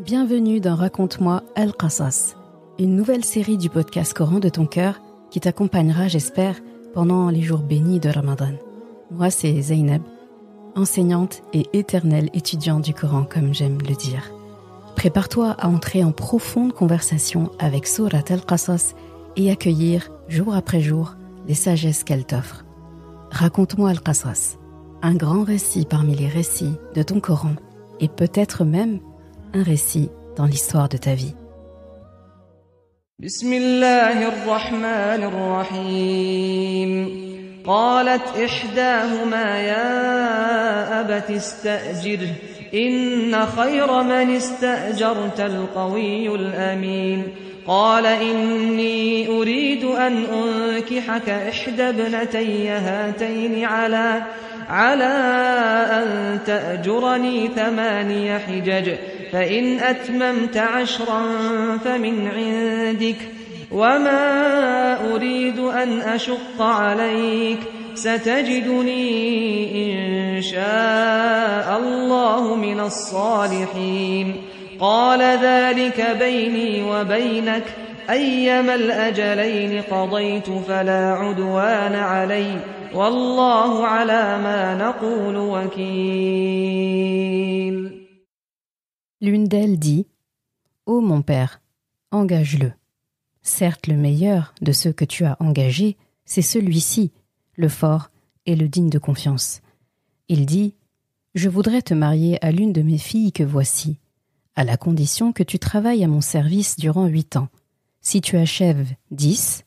Bienvenue dans Raconte-moi Al-Qasas, une nouvelle série du podcast Coran de ton cœur qui t'accompagnera, j'espère, pendant les jours bénis de Ramadan. Moi, c'est Zainab, enseignante et éternelle étudiante du Coran, comme j'aime le dire. Prépare-toi à entrer en profonde conversation avec Surat Al-Qasas et accueillir, jour après jour, les sagesses qu'elle t'offre. Raconte-moi Al-Qasas, un grand récit parmi les récits de ton Coran et peut-être même un récit dans l'histoire de ta vie. Bismillahirrahmanirrahim. قالت إحداهما يا أبت استأجره إن خير من استأجرت القوي الأمين قال إني أريد أن أنكحك إحدى ابنتي هاتين على أن تأجرني 8 حجج فإن أتممت 10 فمن عندك وما أريد أن أشق عليك ستجدني إن شاء الله من الصالحين قال ذلك بيني وبينك أيما الأجلين قضيت فلا عدوان علي والله على ما نقول وكيل. L'une d'elles dit « Ô mon père, engage-le. Certes, le meilleur de ceux que tu as engagés, c'est celui-ci, le fort et le digne de confiance. » Il dit « Je voudrais te marier à l'une de mes filles que voici, à la condition que tu travailles à mon service durant 8 ans. Si tu achèves 10,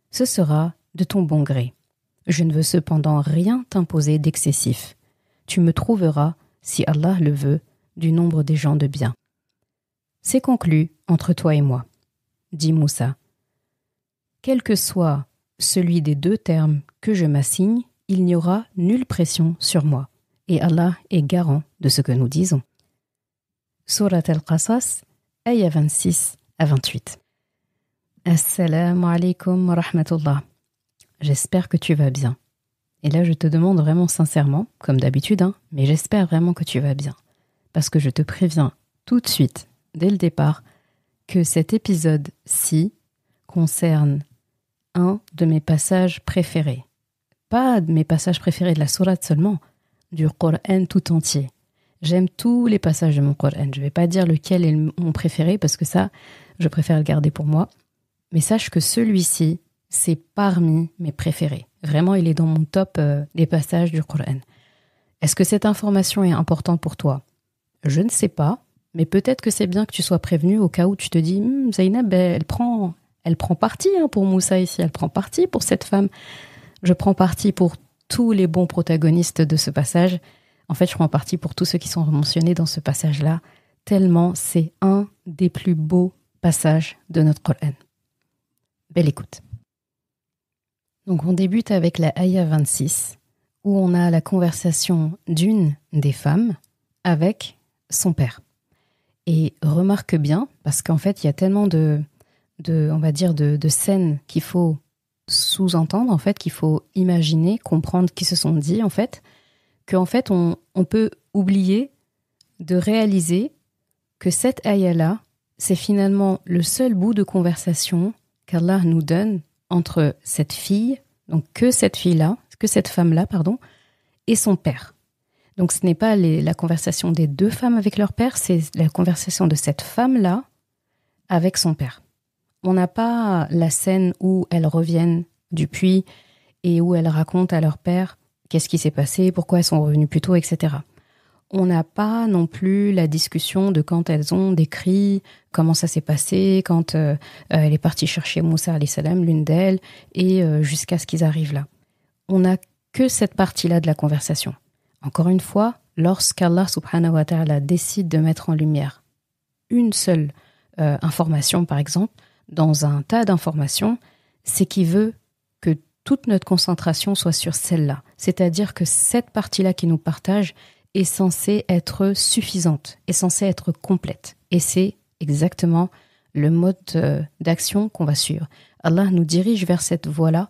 ce sera de ton bon gré. Je ne veux cependant rien t'imposer d'excessif. Tu me trouveras, si Allah le veut, du nombre des gens de bien. C'est conclu entre toi et moi, dit Moussa. Quel que soit celui des 2 termes que je m'assigne, il n'y aura nulle pression sur moi, et Allah est garant de ce que nous disons. Surat Al-Qasas, ayah 26 à 28. Assalamu alaikum wa rahmatullah. J'espère que tu vas bien. Et là, je te demande vraiment sincèrement, comme d'habitude, mais j'espère vraiment que tu vas bien. Parce que je te préviens tout de suite, dès le départ, que cet épisode-ci concerne un de mes passages préférés. Pas de mes passages préférés de la sourate seulement, du Coran tout entier. J'aime tous les passages de mon Coran. Je ne vais pas dire lequel est mon préféré, parce que ça, je préfère le garder pour moi. Mais sache que celui-ci, c'est parmi mes préférés. Vraiment, il est dans mon top des passages du Coran. Est-ce que cette information est importante pour toi ? Je ne sais pas, mais peut-être que c'est bien que tu sois prévenu au cas où tu te dis Zainab, elle prend parti pour Moussa ici, elle prend parti pour cette femme. Je prends parti pour tous les bons protagonistes de ce passage. En fait, je prends parti pour tous ceux qui sont mentionnés dans ce passage-là, tellement c'est un des plus beaux passages de notre Coran. Belle écoute. Donc on débute avec la ayah 26, où on a la conversation d'une des femmes avec son père. Et remarque bien, parce qu'en fait, il y a tellement de scènes qu'il faut sous-entendre, en fait, qu'il faut imaginer, comprendre, qui se sont dit, en fait, qu'en fait, on peut oublier de réaliser que cette ayah-là, c'est finalement le seul bout de conversation qu'Allah nous donne entre cette fille, donc que cette femme-là, et son père. Donc ce n'est pas la conversation des 2 femmes avec leur père, c'est la conversation de cette femme-là avec son père. On n'a pas la scène où elles reviennent du puits et où elles racontent à leur père qu'est-ce qui s'est passé, pourquoi elles sont revenues plus tôt, etc. On n'a pas non plus la discussion de quand elles ont décrit comment ça s'est passé, quand elle est partie chercher Moussa alayhi salam, l'une d'elles, et jusqu'à ce qu'ils arrivent là. On n'a que cette partie-là de la conversation. Encore une fois, lorsqu'Allah subhanahu wa ta'ala décide de mettre en lumière une seule information, par exemple, dans un tas d'informations, c'est qu'il veut que toute notre concentration soit sur celle-là. C'est-à-dire que cette partie-là qu'il nous partage est censée être suffisante, est censée être complète. Et c'est exactement le mode d'action qu'on va suivre. Allah nous dirige vers cette voie-là,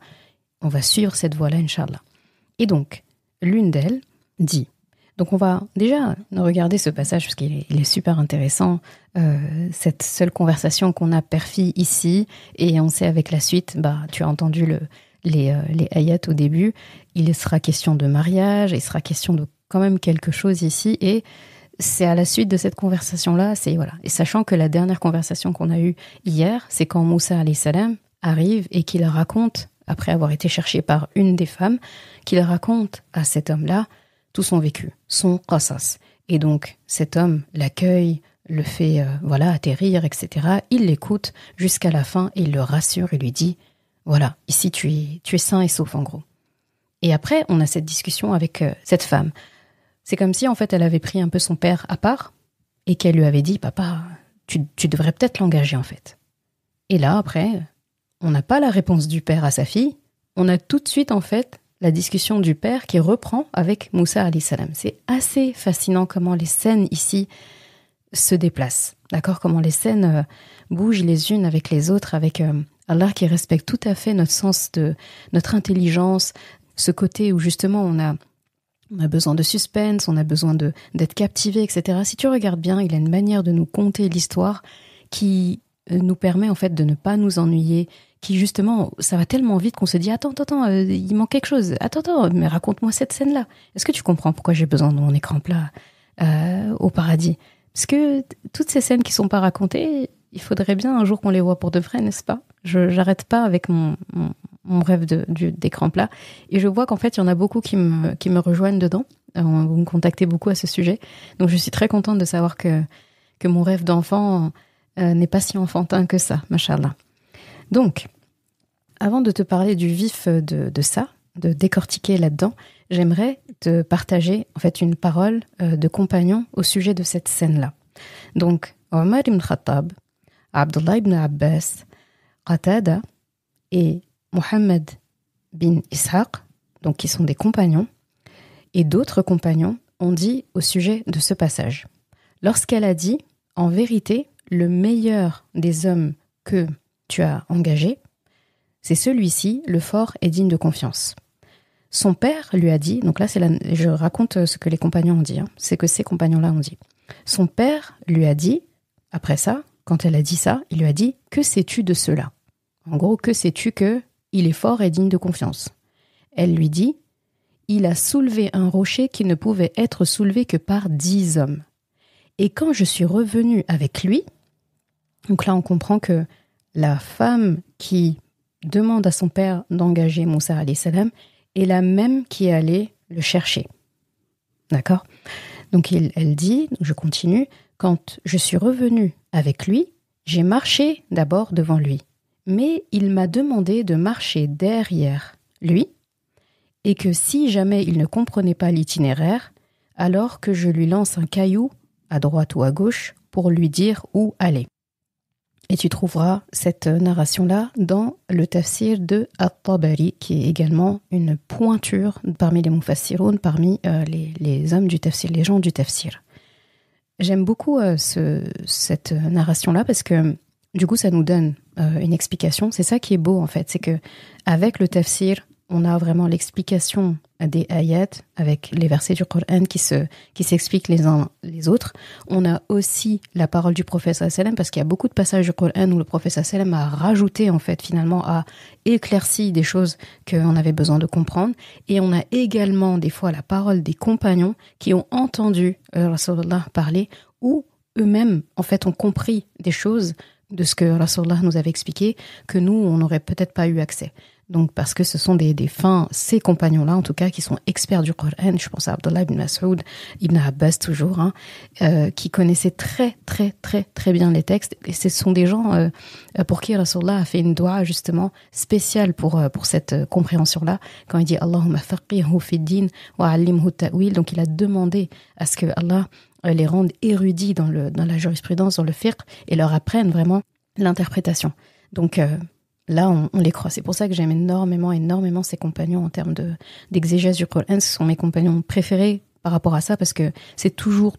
on va suivre cette voie-là, Inch'Allah. Et donc, l'une d'elles dit Donc on va déjà regarder ce passage parce qu'il est super intéressant, cette seule conversation qu'on a père-fille ici, et on sait avec la suite, tu as entendu les ayats au début, il sera question de mariage, il sera question de quand même quelque chose ici, et c'est à la suite de cette conversation-là, et sachant que la dernière conversation qu'on a eue hier, c'est quand Moussa alayhi salam arrive et qu'il raconte, après avoir été cherché par une des femmes, qu'il raconte à cet homme-là tout son vécu, son qasas. Et donc, cet homme l'accueille, le fait atterrir, etc. Il l'écoute jusqu'à la fin et il le rassure et lui dit « Voilà, ici tu es sain et sauf en gros ». Et après, on a cette discussion avec cette femme. C'est comme si en fait elle avait pris un peu son père à part et qu'elle lui avait dit « Papa, tu devrais peut-être l'engager en fait ». Et là, après, on n'a pas la réponse du père à sa fille, on a tout de suite en fait la discussion du père qui reprend avec Moussa alayhi salam. C'est assez fascinant comment les scènes ici se déplacent, d'accord ? Comment les scènes bougent les unes avec les autres, avec Allah qui respecte tout à fait notre sens de notre intelligence, ce côté où justement on a besoin de suspense, on a besoin d'être captivé, etc. Si tu regardes bien, il a une manière de nous conter l'histoire qui nous permet en fait de ne pas nous ennuyer, qui justement, ça va tellement vite qu'on se dit « Attends, il manque quelque chose. Attends, mais raconte-moi cette scène-là. Est-ce que tu comprends pourquoi j'ai besoin de mon écran plat au paradis ?» Parce que toutes ces scènes qui sont pas racontées, il faudrait bien un jour qu'on les voit pour de vrai, n'est-ce pas ? J'arrête pas avec mon rêve d'écran plat. Et je vois qu'en fait, il y en a beaucoup qui me rejoignent dedans. Vous me contactez beaucoup à ce sujet. Donc, je suis très contente de savoir que mon rêve d'enfant n'est pas si enfantin que ça, machallah. Donc, avant de te parler du vif de ça, de décortiquer là-dedans, j'aimerais te partager en fait une parole de compagnon au sujet de cette scène-là. Donc, Omar ibn Khattab, Abdullah ibn Abbas, Qatada et Mohammed bin Ishaq, donc qui sont des compagnons, et d'autres compagnons ont dit au sujet de ce passage. Lorsqu'elle a dit, en vérité, le meilleur des hommes que tu as engagé, c'est celui-ci, le fort et digne de confiance. Son père lui a dit, donc là je raconte ce que les compagnons ont dit, c'est que ces compagnons-là ont dit. Son père lui a dit, après ça, quand elle a dit ça, il lui a dit, que sais-tu de cela ? En gros, que sais-tu que il est fort et digne de confiance ? Elle lui dit, il a soulevé un rocher qui ne pouvait être soulevé que par 10 hommes. Et quand je suis revenue avec lui, donc là on comprend que la femme qui demande à son père d'engager Moussa alayhi salam est la même qui est allée le chercher. D'accord ? Donc elle dit, je continue, quand je suis revenue avec lui, j'ai marché d'abord devant lui, mais il m'a demandé de marcher derrière lui et que si jamais il ne comprenait pas l'itinéraire, alors que je lui lance un caillou à droite ou à gauche pour lui dire où aller. Et tu trouveras cette narration-là dans le tafsir de At-Tabari, qui est également une pointure parmi les mufassiroun, parmi les hommes du tafsir, les gens du tafsir. J'aime beaucoup cette narration-là parce que du coup, ça nous donne une explication. C'est ça qui est beau en fait, c'est que avec le tafsir, on a vraiment l'explication des ayats avec les versets du Coran qui s'expliquent les uns les autres. On a aussi la parole du prophète sallam parce qu'il y a beaucoup de passages du Coran où le prophète sallam a rajouté en fait finalement a éclairci des choses qu'on avait besoin de comprendre. Et on a également des fois la parole des compagnons qui ont entendu Rasulullah parler ou eux-mêmes en fait ont compris des choses de ce que Rasulullah nous avait expliqué que nous on n'aurait peut-être pas eu accès. Donc, parce que ce sont des fins, ces compagnons-là, en tout cas, qui sont experts du Coran, je pense à Abdullah ibn Mas'ud, ibn Abbas toujours, qui connaissaient très, très, très, très bien les textes. Et ce sont des gens pour qui Rasulullah a fait une dua, justement, spéciale pour cette compréhension-là, quand il dit « Allahumma faqihhu fi din wa allimhu ta'wil ». Donc, il a demandé à ce que Allah les rende érudits dans la jurisprudence, dans le fiqh, et leur apprenne vraiment l'interprétation. Donc, là, on les croit. C'est pour ça que j'aime énormément ces compagnons en termes d'exégèse du Coran. Ce sont mes compagnons préférés par rapport à ça parce que c'est toujours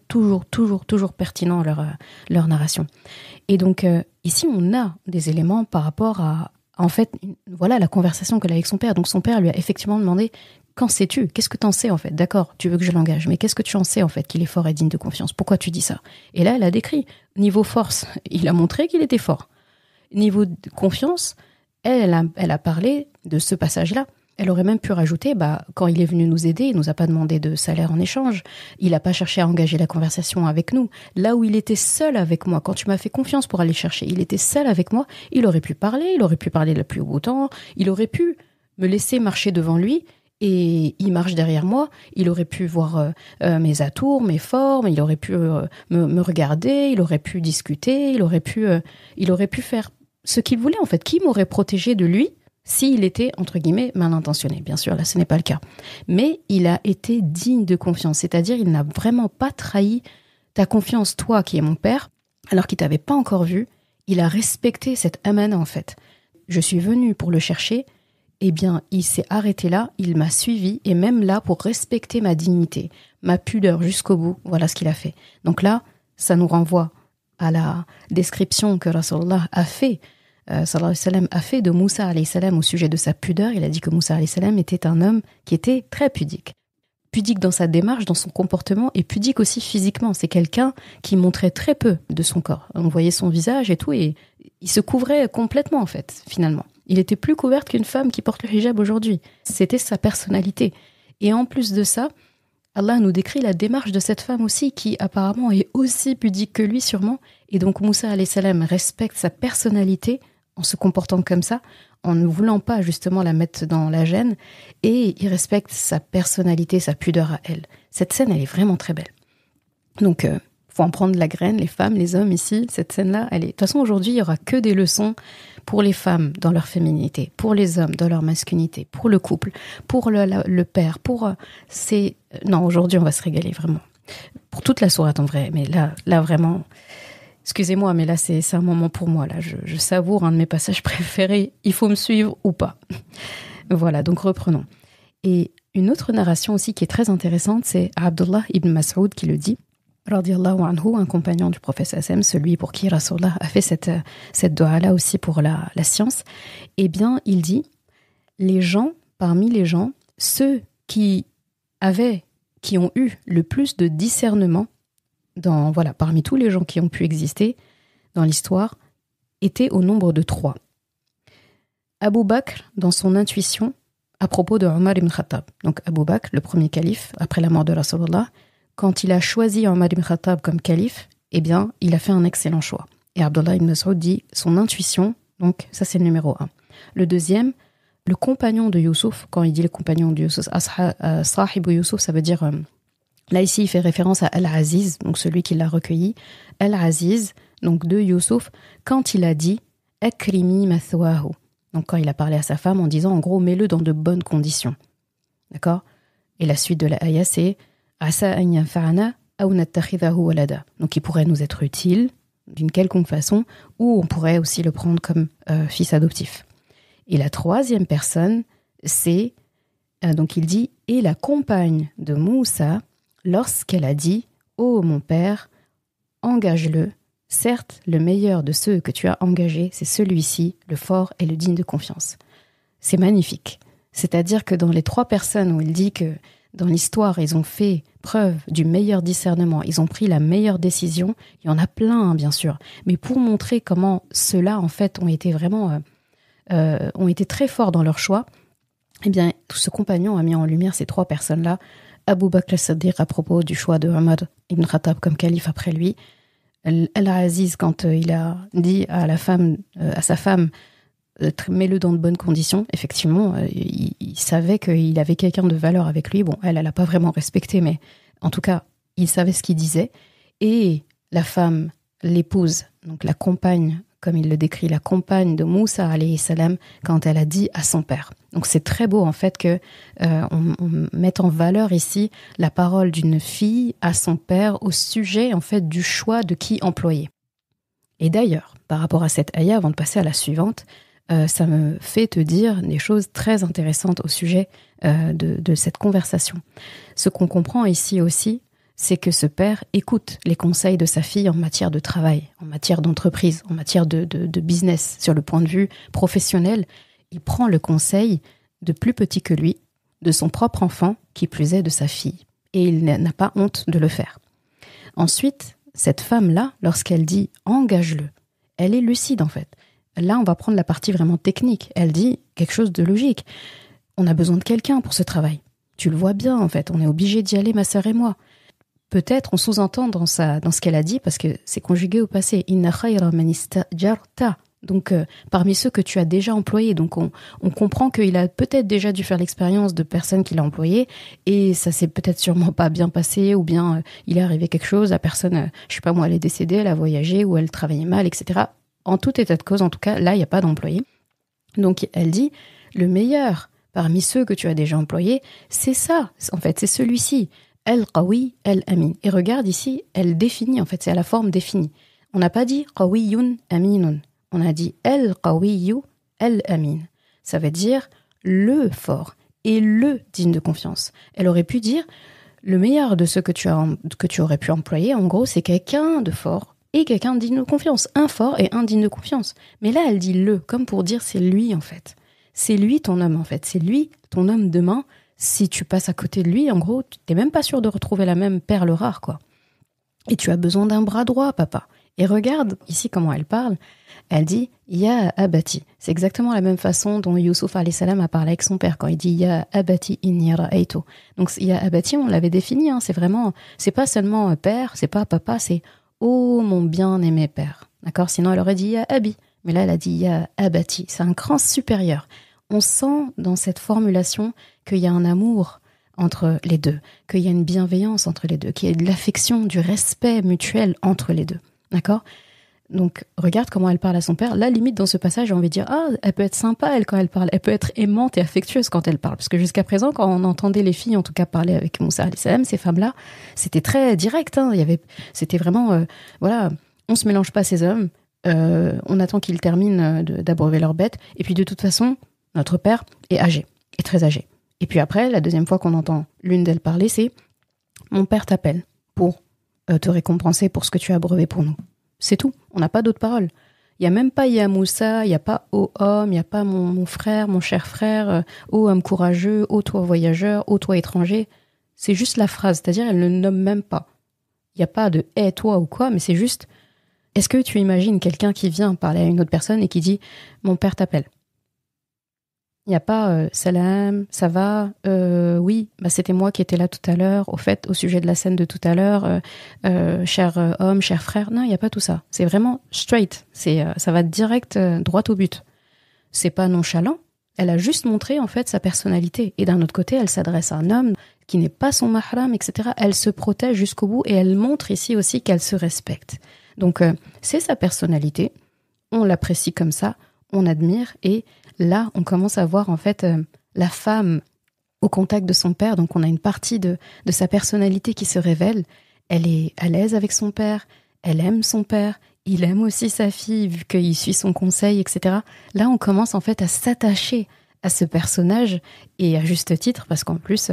pertinent leur narration. Et donc, ici, on a des éléments par rapport à en fait, voilà la conversation qu'elle a avec son père. Donc son père lui a effectivement demandé, qu'en sais-tu? Qu'est-ce que t'en sais en fait? D'accord, tu veux que je l'engage, mais qu'est-ce que tu en sais en fait qu'il est fort et digne de confiance? Pourquoi tu dis ça? Et là, elle a décrit. Niveau force, il a montré qu'il était fort. Niveau de confiance, elle a parlé de ce passage-là. Elle aurait même pu rajouter, quand il est venu nous aider, il nous a pas demandé de salaire en échange. Il n'a pas cherché à engager la conversation avec nous. Là où il était seul avec moi, quand tu m'as fait confiance pour aller chercher, il était seul avec moi. Il aurait pu parler le plus haut temps. Il aurait pu me laisser marcher devant lui et il marche derrière moi. Il aurait pu voir mes atours, mes formes. Il aurait pu me regarder. Il aurait pu discuter. Il aurait pu faire ce qu'il voulait en fait. Qui m'aurait protégé de lui? S'il était, entre guillemets, mal intentionné. Bien sûr, là, ce n'est pas le cas. Mais il a été digne de confiance. C'est-à-dire, il n'a vraiment pas trahi ta confiance, toi qui es mon père, alors qu'il t'avait pas encore vu. Il a respecté cette amana, en fait. Je suis venue pour le chercher. Eh bien, il s'est arrêté là, il m'a suivi. Et même là, pour respecter ma dignité, ma pudeur jusqu'au bout, voilà ce qu'il a fait. Donc là, ça nous renvoie à la description que Rasulullah a fait sallallahu alayhi wa sallam, a fait de Moussa alayhi salam au sujet de sa pudeur. Il a dit que Moussa alayhi salam était un homme qui était très pudique. Pudique dans sa démarche, dans son comportement, et pudique aussi physiquement. C'est quelqu'un qui montrait très peu de son corps. On voyait son visage et tout, et il se couvrait complètement en fait, finalement. Il était plus couverte qu'une femme qui porte le hijab aujourd'hui. C'était sa personnalité. Et en plus de ça, Allah nous décrit la démarche de cette femme aussi, qui apparemment est aussi pudique que lui sûrement. Et donc Moussa alayhi salam respecte sa personnalité en se comportant comme ça, en ne voulant pas justement la mettre dans la gêne, et il respecte sa personnalité, sa pudeur à elle. Cette scène, elle est vraiment très belle. Donc, faut en prendre la graine, les femmes, les hommes ici, cette scène-là, elle est... De toute façon, aujourd'hui, il n'y aura que des leçons pour les femmes dans leur féminité, pour les hommes dans leur masculinité, pour le couple, pour le père, pour... Non, aujourd'hui, on va se régaler, vraiment. Pour toute la sourate, en vrai, mais là vraiment... Excusez-moi, mais là, c'est un moment pour moi. Là, je savoure un de mes passages préférés. Il faut me suivre ou pas. Voilà, donc reprenons. Et une autre narration aussi qui est très intéressante, c'est Abdullah ibn Mas'ud qui le dit, radiyallahu anhu, un compagnon du prophète sallam, celui pour qui Rasulullah a fait cette dua-là aussi pour la science. Eh bien, il dit, parmi les gens, ceux qui ont eu le plus de discernement, parmi tous les gens qui ont pu exister dans l'histoire, étaient au nombre de 3. Abu Bakr, dans son intuition, à propos de Omar ibn Khattab. Donc Abu Bakr, le premier calife, après la mort de Rasulullah, quand il a choisi Omar ibn Khattab comme calife, eh bien, il a fait un excellent choix. Et Abdullah ibn Mas'ud dit son intuition, donc ça c'est le numéro 1. Le deuxième, le compagnon de Youssouf, quand il dit le compagnon de Youssouf, Sahibu Youssouf, ça veut dire... Là, ici, il fait référence à Al-Aziz, donc celui qui l'a recueilli. Al-Aziz, donc de Youssouf, quand il a dit « Akrimi mathwahu », donc quand il a parlé à sa femme en disant, en gros, mets-le dans de bonnes conditions. D'accord? Et la suite de la ayah, c'est « Asa an yanfa'ana aw nattakhidahu walada ». Donc, il pourrait nous être utile d'une quelconque façon, ou on pourrait aussi le prendre comme fils adoptif. Et la troisième personne, c'est, donc il dit « Et la compagne de Moussa », lorsqu'elle a dit « Oh mon père, engage-le. Certes, le meilleur de ceux que tu as engagés, c'est celui-ci, le fort et le digne de confiance. » C'est magnifique. C'est-à-dire que dans les 3 personnes où il dit que dans l'histoire, ils ont fait preuve du meilleur discernement, ils ont pris la meilleure décision, il y en a plein, hein, bien sûr. Mais pour montrer comment ceux-là, en fait, ont été vraiment... ont été très forts dans leur choix, eh bien, ce compagnon a mis en lumière ces 3 personnes-là. Abu Bakr as-Siddiq à propos du choix de Omar ibn Khattab comme calife après lui. Al-Aziz, quand il a dit à sa femme, mets-le dans de bonnes conditions. Effectivement, il savait qu'il avait quelqu'un de valeur avec lui. Bon, elle l'a pas vraiment respecté, mais en tout cas, il savait ce qu'il disait. Et la femme, l'épouse, donc la compagne, comme il le décrit, la compagne de Moussa alayhi salam, quand elle a dit à son père. Donc c'est très beau en fait que on mette en valeur ici la parole d'une fille à son père au sujet en fait du choix de qui employer. Et d'ailleurs, par rapport à cette ayah, avant de passer à la suivante, ça me fait te dire des choses très intéressantes au sujet de cette conversation. Ce qu'on comprend ici aussi, c'est que ce père écoute les conseils de sa fille en matière de travail, en matière d'entreprise, en matière de business, sur le point de vue professionnel. Il prend le conseil de plus petit que lui, de son propre enfant, qui plus est de sa fille. Et il n'a pas honte de le faire. Ensuite, cette femme-là, lorsqu'elle dit « engage-le », elle est lucide en fait. Là, on va prendre la partie vraiment technique. Elle dit quelque chose de logique. On a besoin de quelqu'un pour ce travail. Tu le vois bien en fait, on est obligé d'y aller, ma sœur et moi. Peut-être on sous-entend dans ce qu'elle a dit, parce que c'est conjugué au passé. Inna khayra man istajarta. Donc, parmi ceux que tu as déjà employés. Donc, on comprend qu'il a peut-être déjà dû faire l'expérience de personnes qu'il a employées, et ça s'est peut-être sûrement pas bien passé, ou bien il est arrivé quelque chose, la personne, je sais pas moi, elle est décédée, elle a voyagé, ou elle travaillait mal, etc. En tout état de cause, en tout cas, là, il n'y a pas d'employé. Donc, elle dit, le meilleur parmi ceux que tu as déjà employés, c'est ça, en fait, c'est celui-ci. El-Qawi, El-Amin. Et regarde ici, elle définit, en fait, c'est à la forme définie. On n'a pas dit Qawiyun Aminun. On a dit El-Qawiyu, El-Amin. Ça veut dire le fort et le digne de confiance. Elle aurait pu dire le meilleur de ceux que tu aurais pu employer, en gros, c'est quelqu'un de fort et quelqu'un de digne de confiance. Un fort et un digne de confiance. Mais là, elle dit le, comme pour dire c'est lui, en fait. C'est lui ton homme, en fait. C'est lui ton homme demain. Si tu passes à côté de lui, en gros, tu n'es même pas sûr de retrouver la même perle rare, quoi. Et tu as besoin d'un bras droit, papa. Et regarde ici comment elle parle. Elle dit « Ya abati ». C'est exactement la même façon dont Youssouf alayhi salam a parlé avec son père quand il dit « Ya abati inni ra'aytu ». Donc « Ya abati », on l'avait défini, hein, c'est pas seulement père, c'est pas papa, c'est « Oh mon bien-aimé père ». D'accord ? Sinon elle aurait dit « Ya abi ». Mais là elle a dit « Ya abati ». C'est un cran supérieur. On sent dans cette formulation qu'il y a un amour entre les deux, qu'il y a une bienveillance entre les deux, qu'il y a de l'affection, du respect mutuel entre les deux. D'accord ? Donc, regarde comment elle parle à son père. Là, limite, dans ce passage, j'ai envie de dire, ah, elle peut être sympa, elle, quand elle parle. Elle peut être aimante et affectueuse quand elle parle. Parce que jusqu'à présent, quand on entendait les filles, en tout cas, parler avec Moussa alayhi salam, ces femmes-là, c'était très direct, hein. C'était vraiment, voilà, on se mélange pas ces hommes, on attend qu'ils terminent d'abreuver leurs bêtes. Et puis, de toute façon, notre père est âgé, est très âgé. Et puis après, la deuxième fois qu'on entend l'une d'elles parler, c'est « Mon père t'appelle pour te récompenser pour ce que tu as abreuvé pour nous. » C'est tout, on n'a pas d'autres paroles. Il n'y a même pas « Ya Moussa », il n'y a pas « Oh homme », il n'y a pas mon frère, mon cher frère, « Oh homme courageux »,« Oh toi voyageur »,« Oh toi étranger ». C'est juste la phrase, c'est-à-dire elle ne nomme même pas. Il n'y a pas de « Hey toi » ou quoi, mais c'est juste « Est-ce que tu imagines quelqu'un qui vient parler à une autre personne et qui dit « Mon père t'appelle ». Il n'y a pas salam, ça va, oui, bah c'était moi qui étais là tout à l'heure, au fait, au sujet de la scène de tout à l'heure, cher homme, cher frère. Non, il n'y a pas tout ça. C'est vraiment straight. Ça va direct, droit au but. C'est pas nonchalant. Elle a juste montré, en fait, sa personnalité. Et d'un autre côté, elle s'adresse à un homme qui n'est pas son mahram, etc. Elle se protège jusqu'au bout et elle montre ici aussi qu'elle se respecte. Donc, c'est sa personnalité. On l'apprécie comme ça, on admire et là, on commence à voir en fait la femme au contact de son père. Donc, on a une partie de sa personnalité qui se révèle. Elle est à l'aise avec son père, elle aime son père, il aime aussi sa fille vu qu'il suit son conseil, etc. Là, on commence en fait à s'attacher à ce personnage et à juste titre parce qu'en plus,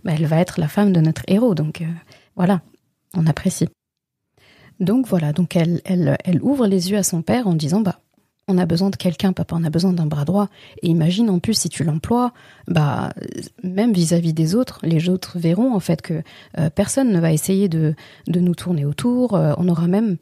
elle va être la femme de notre héros. Donc, voilà, on apprécie. Donc, voilà, donc elle ouvre les yeux à son père en disant « on a besoin de quelqu'un, papa, on a besoin d'un bras droit. » Et imagine en plus si tu l'emploies, même vis-à-vis des autres, les autres verront en fait que personne ne va essayer de nous tourner autour. On aura même,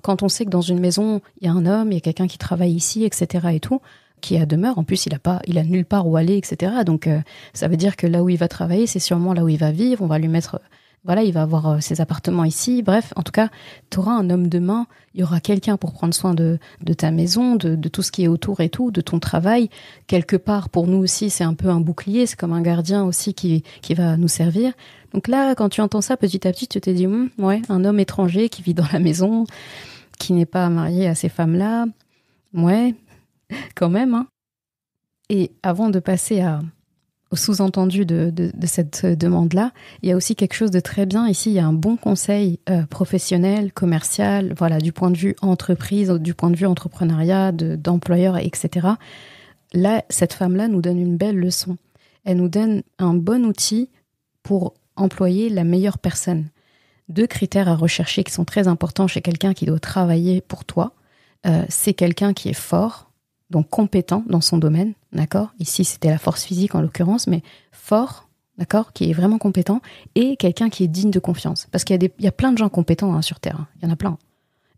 quand on sait que dans une maison, il y a un homme, il y a quelqu'un qui travaille ici, etc. et tout, qui a demeure, en plus il a nulle part où aller, etc. Donc ça veut dire que là où il va travailler, c'est sûrement là où il va vivre, on va lui mettre... Voilà, il va avoir ses appartements ici. Bref, en tout cas, tu auras un homme de main. Il y aura quelqu'un pour prendre soin de ta maison, de tout ce qui est autour et tout, de ton travail. Quelque part, pour nous aussi, c'est un peu un bouclier. C'est comme un gardien aussi qui va nous servir. Donc là, quand tu entends ça, petit à petit, tu te dis, ouais, un homme étranger qui vit dans la maison, qui n'est pas marié à ces femmes-là. Ouais, quand même, hein. Et avant de passer au sous-entendu de cette demande-là, il y a aussi quelque chose de très bien. Ici, il y a un bon conseil professionnel, commercial, voilà, du point de vue entreprise, du point de vue entrepreneuriat, d'employeur, etc. Là, cette femme-là nous donne une belle leçon. Elle nous donne un bon outil pour employer la meilleure personne. 2 critères à rechercher qui sont très importants chez quelqu'un qui doit travailler pour toi. C'est quelqu'un qui est fort, donc compétent dans son domaine, d'accord ? Ici, c'était la force physique en l'occurrence, mais fort, d'accord ? Qui est vraiment compétent, et quelqu'un qui est digne de confiance. Parce qu'il y a plein de gens compétents sur Terre, hein. Il y en a plein.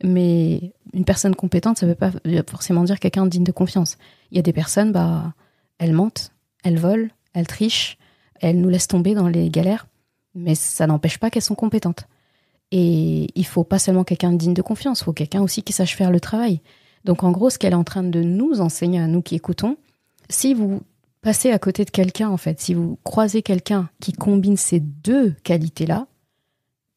Mais une personne compétente, ça ne veut pas forcément dire quelqu'un de digne de confiance. Il y a des personnes, elles mentent, elles volent, elles trichent, elles nous laissent tomber dans les galères, mais ça n'empêche pas qu'elles sont compétentes. Et il faut pas seulement quelqu'un de digne de confiance, il faut quelqu'un aussi qui sache faire le travail. Donc en gros, ce qu'elle est en train de nous enseigner, à nous qui écoutons, si vous passez à côté de quelqu'un, en fait, si vous croisez quelqu'un qui combine ces 2 qualités-là,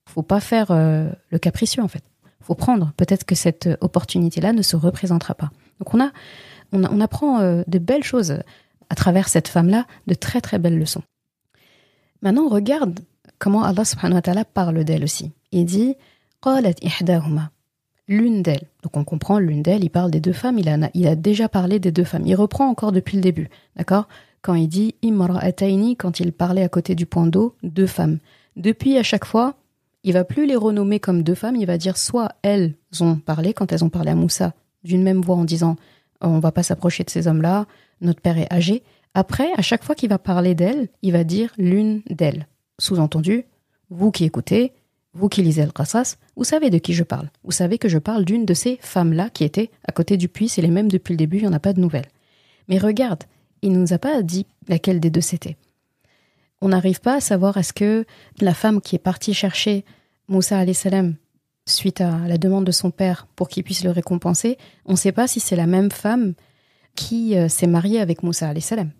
faut pas faire le capricieux, en fait. Faut prendre. Peut-être que cette opportunité-là ne se représentera pas. Donc on apprend de belles choses à travers cette femme-là, de très très belles leçons. Maintenant, regarde comment Allah subhanahu wa ta'ala parle d'elle aussi. Il dit « Qalat ihdahuma » l'une d'elles. Donc on comprend, l'une d'elles, il parle des 2 femmes, il a déjà parlé des 2 femmes. Il reprend encore depuis le début, d'accord ? Quand il dit « imra'ataini » quand il parlait à côté du point d'eau, 2 femmes. Depuis, à chaque fois, il va plus les renommer comme 2 femmes, il va dire soit elles ont parlé, quand elles ont parlé à Moussa, d'une même voix en disant « on va pas s'approcher de ces hommes-là, notre père est âgé ». Après, à chaque fois qu'il va parler d'elles, il va dire l'une d'elles. Sous-entendu, vous qui écoutez, vous qui lisez le Qasas, vous savez de qui je parle. Vous savez que je parle d'une de ces femmes-là qui étaient à côté du puits, c'est les mêmes depuis le début, il n'y en a pas de nouvelles. Mais regarde, il ne nous a pas dit laquelle des 2 c'était. On n'arrive pas à savoir est-ce que la femme qui est partie chercher Moussa alayhi salam suite à la demande de son père pour qu'il puisse le récompenser, on ne sait pas si c'est la même femme qui s'est mariée avec Moussa alayhi salam.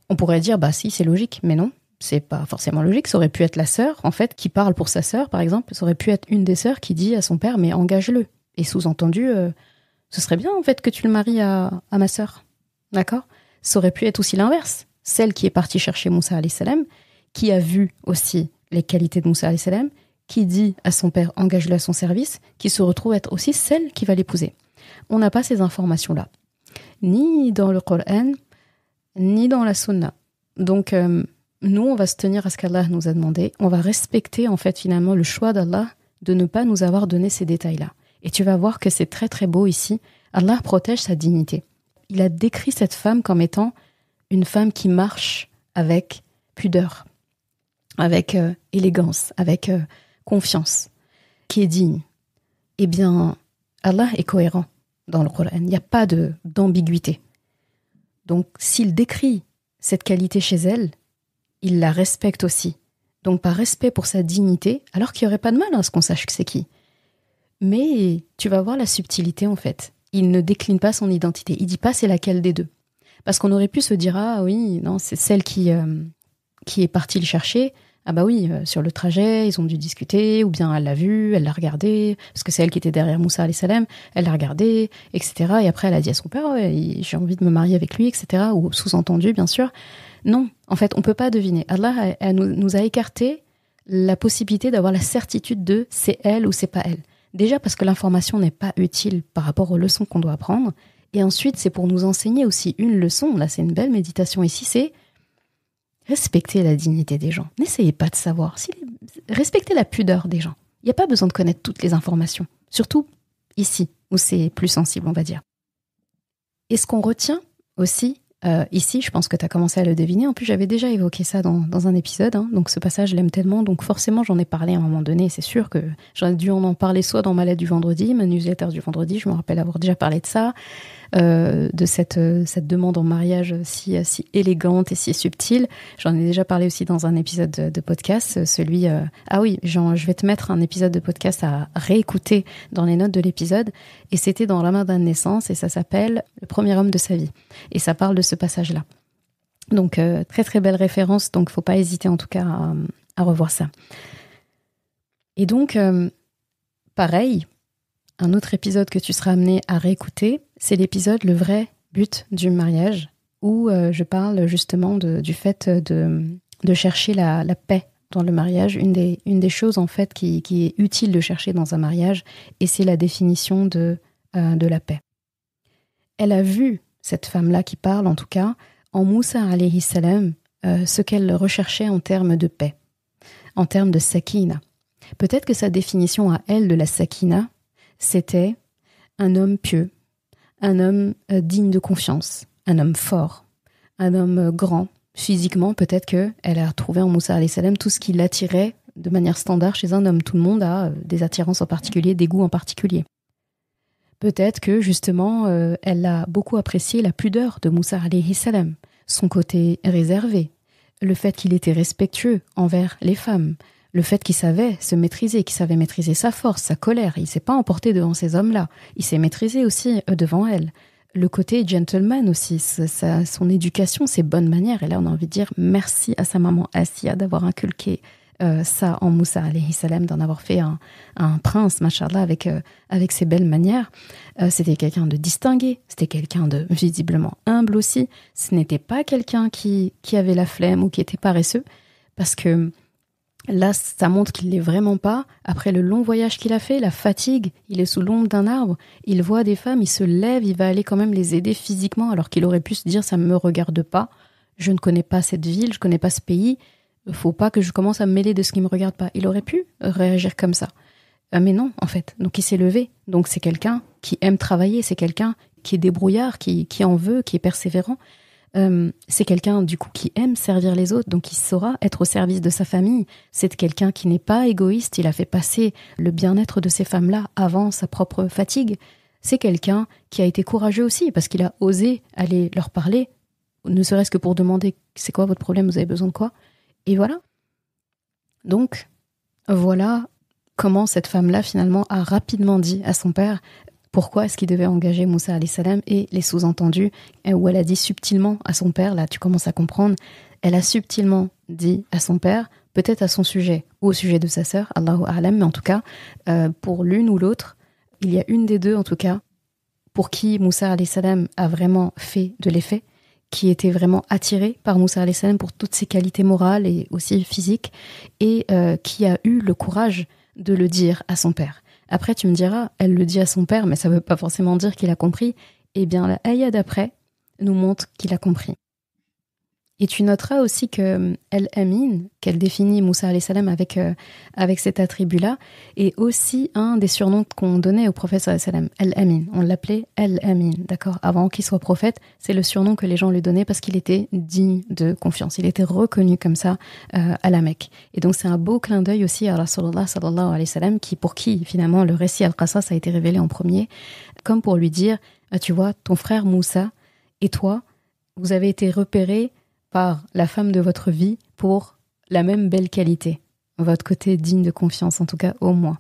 On pourrait dire, si, c'est logique, mais non. C'est pas forcément logique, ça aurait pu être la sœur, en fait, qui parle pour sa sœur, par exemple, ça aurait pu être une des sœurs qui dit à son père, mais engage-le. Et sous-entendu, ce serait bien, en fait, que tu le maries à ma sœur. D'accord ? Ça aurait pu être aussi l'inverse. Celle qui est partie chercher Moussa alayhi salam, qui a vu aussi les qualités de Moussa alayhi salam, qui dit à son père, engage-le à son service, qui se retrouve être aussi celle qui va l'épouser. On n'a pas ces informations-là. Ni dans le Coran, ni dans la Sunna. Donc, nous, on va se tenir à ce qu'Allah nous a demandé. On va respecter, en fait, finalement, le choix d'Allah de ne pas nous avoir donné ces détails-là. Et tu vas voir que c'est très, très beau ici. Allah protège sa dignité. Il a décrit cette femme comme étant une femme qui marche avec pudeur, avec élégance, avec confiance, qui est digne. Eh bien, Allah est cohérent dans le Coran. Il n'y a pas d'ambiguïté. Donc, s'il décrit cette qualité chez elle, il la respecte aussi. Donc, par respect pour sa dignité, alors qu'il n'y aurait pas de mal à ce qu'on sache que c'est qui. Mais tu vas voir la subtilité, en fait. Il ne décline pas son identité. Il dit pas c'est laquelle des 2. Parce qu'on aurait pu se dire, ah oui, non, c'est celle qui est partie le chercher. Ah bah oui, sur le trajet, ils ont dû discuter, ou bien elle l'a vu, elle l'a regardé, parce que c'est elle qui était derrière Moussa alayhi salam, elle l'a regardé, etc. Et après, elle a dit à son père, ouais, j'ai envie de me marier avec lui, etc. Ou sous-entendu, bien sûr. Non, en fait, on peut pas deviner. Allah nous a écarté la possibilité d'avoir la certitude de c'est elle ou c'est pas elle. Déjà parce que l'information n'est pas utile par rapport aux leçons qu'on doit apprendre. Et ensuite, c'est pour nous enseigner aussi une leçon. Là, c'est une belle méditation ici, c'est respecter la dignité des gens. N'essayez pas de savoir. Respectez la pudeur des gens. Il n'y a pas besoin de connaître toutes les informations. Surtout ici, où c'est plus sensible, on va dire. Et ce qu'on retient aussi, ici, je pense que tu as commencé à le deviner. En plus, j'avais déjà évoqué ça dans un épisode. Donc ce passage, je l'aime tellement. Donc forcément, j'en ai parlé à un moment donné. C'est sûr que j'aurais dû en parler soit dans ma lettre du vendredi, ma newsletter du vendredi. Je me rappelle avoir déjà parlé de ça. De cette demande en mariage si élégante et si subtile. J'en ai déjà parlé aussi dans un épisode de podcast, celui... ah oui, je vais te mettre un épisode de podcast à réécouter dans les notes de l'épisode, et c'était dans Ramadan de naissance, et ça s'appelle « Le premier homme de sa vie ». Et ça parle de ce passage-là. Donc, très très belle référence, donc faut pas hésiter en tout cas à revoir ça. Et donc, pareil, un autre épisode que tu seras amené à réécouter, c'est l'épisode « Le vrai but du mariage » où je parle justement du fait de chercher la paix dans le mariage. Une des choses en fait qui est utile de chercher dans un mariage, et c'est la définition de la paix. Elle a vu, cette femme-là qui parle en tout cas, en Moussa alayhi salam, ce qu'elle recherchait en termes de paix, en termes de sakina. Peut-être que sa définition à elle de la sakina, c'était un homme pieux, un homme digne de confiance, un homme fort, un homme grand. Physiquement, peut-être qu'elle a trouvé en Moussa alayhi salam tout ce qui l'attirait de manière standard chez un homme. Tout le monde a des attirances en particulier, des goûts en particulier. Peut-être que justement, elle a beaucoup apprécié la pudeur de Moussa alayhi salam, son côté réservé, le fait qu'il était respectueux envers les femmes, le fait qu'il savait se maîtriser, qu'il savait maîtriser sa force, sa colère. Il ne s'est pas emporté devant ces hommes-là. Il s'est maîtrisé aussi devant elle. Le côté gentleman aussi, son éducation, ses bonnes manières. Et là, on a envie de dire merci à sa maman Asiya d'avoir inculqué ça en Moussa alayhi salam, d'en avoir fait un prince, machallah, avec ses belles manières. C'était quelqu'un de distingué, c'était quelqu'un de visiblement humble aussi. Ce n'était pas quelqu'un qui avait la flemme ou qui était paresseux, parce que là, ça montre qu'il l'est vraiment pas. Après le long voyage qu'il a fait, la fatigue, il est sous l'ombre d'un arbre, il voit des femmes, il se lève, il va aller quand même les aider physiquement, alors qu'il aurait pu se dire, ça me regarde pas, je ne connais pas cette ville, je connais pas ce pays, faut pas que je commence à me mêler de ce qui me regarde pas. Il aurait pu réagir comme ça. Mais non, en fait. Donc il s'est levé. Donc c'est quelqu'un qui aime travailler, c'est quelqu'un qui est débrouillard, qui en veut, qui est persévérant. C'est quelqu'un du coup qui aime servir les autres, donc il saura être au service de sa famille. C'est quelqu'un qui n'est pas égoïste, il a fait passer le bien-être de ces femmes-là avant sa propre fatigue. C'est quelqu'un qui a été courageux aussi, parce qu'il a osé aller leur parler, ne serait-ce que pour demander c'est quoi votre problème, vous avez besoin de quoi? Et voilà. Donc, voilà comment cette femme-là, finalement, a rapidement dit à son père pourquoi est-ce qu'il devait engager Moussa alayhi salam, et les sous-entendus, où elle a dit subtilement à son père, là tu commences à comprendre, elle a subtilement dit à son père, peut-être à son sujet ou au sujet de sa sœur, Allahu a'lam, mais en tout cas, pour l'une ou l'autre, il y a une des deux en tout cas, pour qui Moussa alayhi salam a vraiment fait de l'effet, qui était vraiment attirée par Moussa alayhi salam pour toutes ses qualités morales et aussi physiques, et qui a eu le courage de le dire à son père. Après, tu me diras, elle le dit à son père, mais ça ne veut pas forcément dire qu'il a compris. Eh bien, la ayah d'après nous montre qu'il a compris. Et tu noteras aussi que Al-Amin, qu'elle définit Moussa alayhi salam avec cet attribut-là, est aussi un des surnoms qu'on donnait au prophète sallallahu alayhi wa sallam. Al-Amin, on l'appelait Al-Amin, d'accord? Avant qu'il soit prophète, c'est le surnom que les gens lui donnaient parce qu'il était digne de confiance. Il était reconnu comme ça à la Mecque. Et donc c'est un beau clin d'œil aussi à Rasulullah sallallahu alayhi wa sallam, pour qui finalement le récit Al-Qasas a été révélé en premier, comme pour lui dire, tu vois, ton frère Moussa et toi, vous avez été repérés par la femme de votre vie pour la même belle qualité. Votre côté digne de confiance, en tout cas au moins.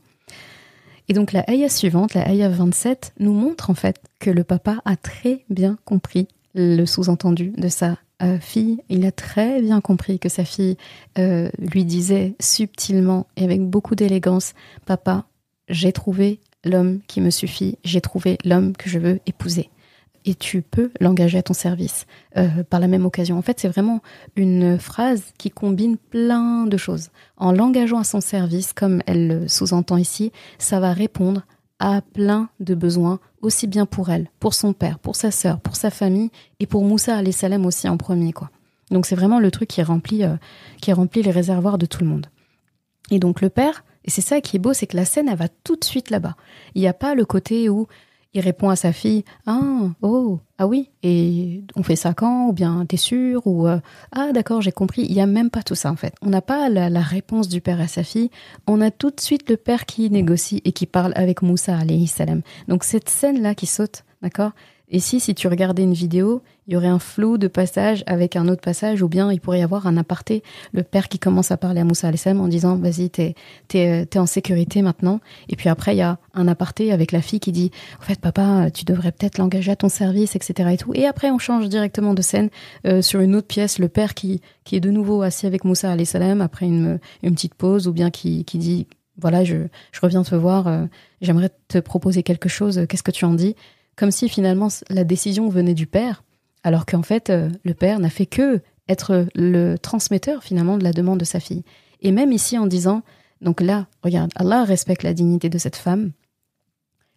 Et donc la ayah suivante, la ayah 27, nous montre en fait que le papa a très bien compris le sous-entendu de sa fille. Il a très bien compris que sa fille lui disait subtilement et avec beaucoup d'élégance, « Papa, j'ai trouvé l'homme qui me suffit, j'ai trouvé l'homme que je veux épouser. » Et tu peux l'engager à ton service par la même occasion. En fait, c'est vraiment une phrase qui combine plein de choses. En l'engageant à son service, comme elle le sous-entend ici, ça va répondre à plein de besoins, aussi bien pour elle, pour son père, pour sa sœur, pour sa famille, et pour Moussa alayhi salam aussi en premier, quoi. Donc c'est vraiment le truc qui remplit les réservoirs de tout le monde. Et donc le père, et c'est ça qui est beau, c'est que la scène, elle va tout de suite là-bas. Il n'y a pas le côté où il répond à sa fille, ah oui, et on fait ça quand? Ou bien t'es sûr? Ou ah d'accord, j'ai compris. Il n'y a même pas tout ça en fait. On n'a pas la réponse du père à sa fille. On a tout de suite le père qui négocie et qui parle avec Moussa alayhi salam. Donc cette scène-là qui saute, d'accord? Et si tu regardais une vidéo, il y aurait un flou de passage avec un autre passage, ou bien il pourrait y avoir un aparté, le père qui commence à parler à Moussa alayhi salam en disant vas-y, t'es en sécurité maintenant, et puis après il y a un aparté avec la fille qui dit en fait papa, tu devrais peut-être l'engager à ton service, etc. et tout, et après on change directement de scène sur une autre pièce, le père qui est de nouveau assis avec Moussa alayhi salam après une petite pause, ou bien qui dit voilà, je reviens te voir, j'aimerais te proposer quelque chose, qu'est-ce que tu en dis? Comme si finalement la décision venait du père, alors qu'en fait le père n'a fait que être le transmetteur finalement de la demande de sa fille. Et même ici en disant, donc là, regarde, Allah respecte la dignité de cette femme,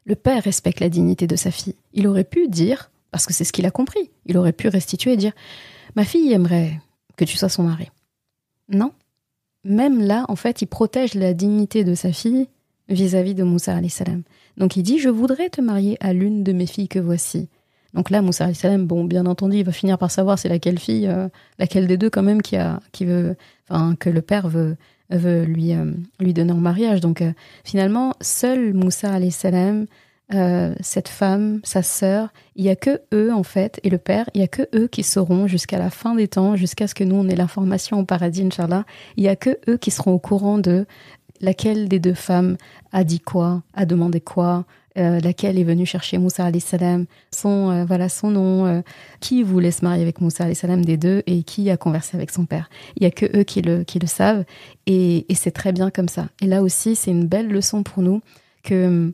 le père respecte la dignité de sa fille. Il aurait pu dire, parce que c'est ce qu'il a compris, il aurait pu restituer et dire, ma fille aimerait que tu sois son mari. Non, même là, en fait, il protège la dignité de sa fille vis-à-vis de Moussa alayhi salam. Donc il dit, je voudrais te marier à l'une de mes filles que voici. Donc là, Moussa alayhi salam, bon, bien entendu, il va finir par savoir c'est laquelle fille, laquelle des deux quand même que le père veut lui donner en mariage. Donc finalement, seul Moussa alayhi salam, cette femme, sa sœur, il y a que eux en fait, et le père, il y a que eux qui sauront jusqu'à la fin des temps, jusqu'à ce que nous on ait l'information au paradis, Inch'Allah, il y a que eux qui seront au courant de laquelle des deux femmes a dit quoi, a demandé quoi, laquelle est venue chercher Moussa alayhi salam, son nom, qui voulait se marier avec Moussa alayhi salam des deux et qui a conversé avec son père. Il y a que eux qui le savent et c'est très bien comme ça. Et là aussi, c'est une belle leçon pour nous que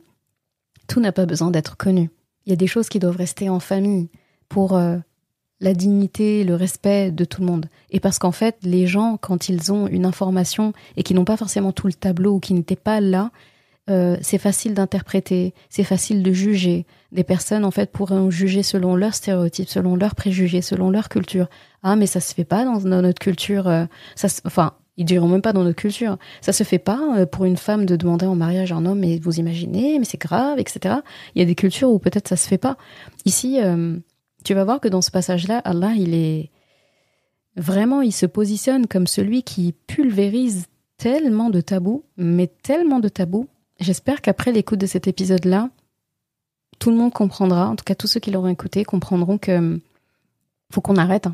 tout n'a pas besoin d'être connu. Il y a des choses qui doivent rester en famille pour la dignité, le respect de tout le monde. Et parce qu'en fait, les gens, quand ils ont une information et qui n'ont pas forcément tout le tableau ou qui n'étaient pas là, c'est facile d'interpréter, c'est facile de juger. Des personnes, en fait, pourraient juger selon leurs stéréotypes, selon leurs préjugés, selon leur culture. Ah, mais ça se fait pas dans notre culture. Ils diront même pas dans notre culture. Ça se fait pas pour une femme de demander en mariage à un homme, mais vous imaginez, mais c'est grave, etc. Il y a des cultures où peut-être ça se fait pas. Ici, tu vas voir que dans ce passage-là, Allah, il se positionne comme celui qui pulvérise tellement de tabous, mais tellement de tabous. J'espère qu'après l'écoute de cet épisode-là, tout le monde comprendra, en tout cas tous ceux qui l'auront écouté comprendront que faut qu'on arrête,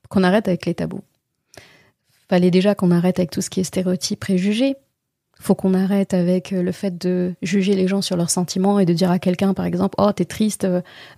qu'on arrête avec les tabous. Fallait déjà qu'on arrête avec tout ce qui est stéréotypes, préjugés. Faut qu'on arrête avec le fait de juger les gens sur leurs sentiments et de dire à quelqu'un, par exemple, oh, t'es triste,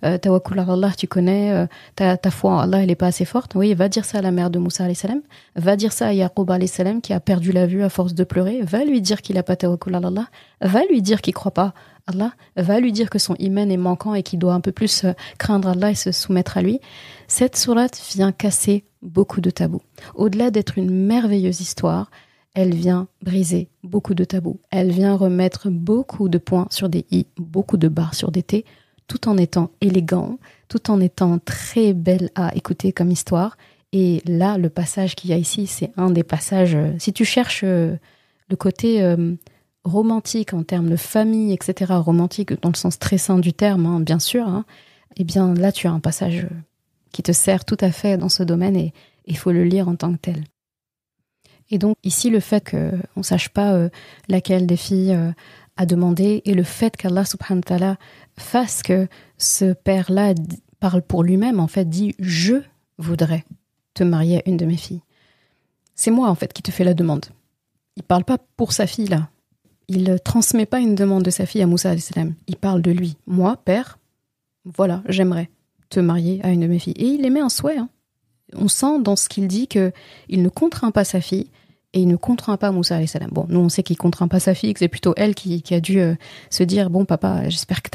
tawakkul ala Allah, tu connais, ta foi en Allah, elle est pas assez forte. Oui, va dire ça à la mère de Moussa alayhi salam, va dire ça à Yaqub alayhi salam qui a perdu la vue à force de pleurer, va lui dire qu'il a pas tawakkul ala Allah, va lui dire qu'il croit pas Allah, va lui dire que son iman est manquant et qu'il doit un peu plus craindre Allah et se soumettre à lui. Cette sourate vient casser beaucoup de tabous. Au-delà d'être une merveilleuse histoire, elle vient briser beaucoup de tabous. Elle vient remettre beaucoup de points sur des i, beaucoup de barres sur des t, tout en étant élégant, tout en étant très belle à écouter comme histoire. Et là, le passage qu'il y a ici, c'est un des passages... si tu cherches le côté romantique en termes de famille, etc., romantique dans le sens très sain du terme, bien sûr, eh bien là, tu as un passage qui te sert tout à fait dans ce domaine et il faut le lire en tant que tel. Et donc ici, le fait qu'on ne sache pas laquelle des filles a demandé et le fait qu'Allah subhanahu wa ta'ala fasse que ce père-là parle pour lui-même, en fait, dit « Je voudrais te marier à une de mes filles ». C'est moi, en fait, qui te fais la demande. Il ne parle pas pour sa fille, là. Il ne transmet pas une demande de sa fille à Moussa alayhi salam. Il parle de lui. Moi, père, voilà, j'aimerais te marier à une de mes filles. Et il émet un souhait. On sent dans ce qu'il dit qu'il ne contraint pas sa fille et il ne contraint pas Moussa alayhi salam. Bon, nous on sait qu'il ne contraint pas sa fille, que c'est plutôt elle qui a dû se dire « Bon papa, j'espère que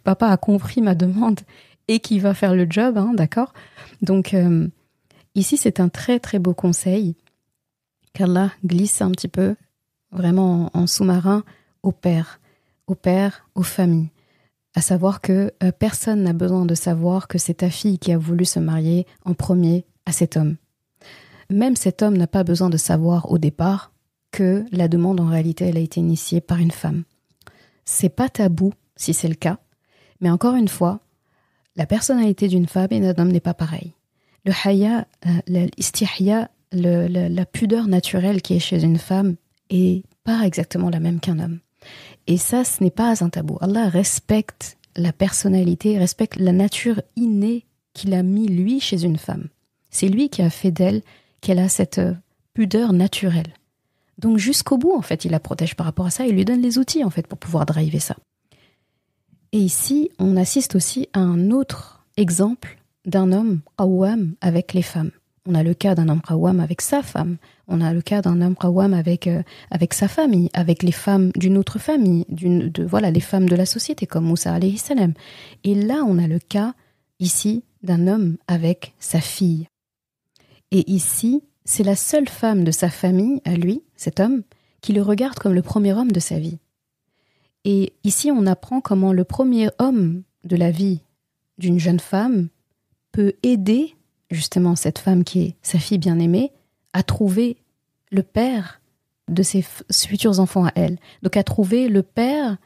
papa a compris ma demande et qu'il va faire le job, d'accord ?» Donc ici c'est un très très beau conseil qu'Allah glisse un petit peu vraiment en sous-marin aux pères, aux familles. À savoir que personne n'a besoin de savoir que c'est ta fille qui a voulu se marier en premier à cet homme. Même cet homme n'a pas besoin de savoir au départ que la demande en réalité elle a été initiée par une femme. C'est pas tabou si c'est le cas, mais encore une fois, la personnalité d'une femme et d'un homme n'est pas pareille. Le haya, l'istihya, la pudeur naturelle qui est chez une femme est pas exactement la même qu'un homme. Et ça, ce n'est pas un tabou. Allah respecte la personnalité, respecte la nature innée qu'il a mis lui chez une femme. C'est lui qui a fait d'elle qu'elle a cette pudeur naturelle. Donc jusqu'au bout, en fait, il la protège par rapport à ça, il lui donne les outils, en fait, pour pouvoir driver ça. Et ici, on assiste aussi à un autre exemple d'un homme qawwam avec les femmes. On a le cas d'un homme qawwam avec sa femme, on a le cas d'un homme qawwam avec sa famille, avec les femmes d'une autre famille, les femmes de la société, comme Moussa alayhi salam. Et là, on a le cas, ici, d'un homme avec sa fille. Et ici, c'est la seule femme de sa famille, à lui, cet homme, qui le regarde comme le premier homme de sa vie. Et ici, on apprend comment le premier homme de la vie d'une jeune femme peut aider justement cette femme qui est sa fille bien-aimée à trouver le père de ses futurs enfants à elle. Donc à trouver le père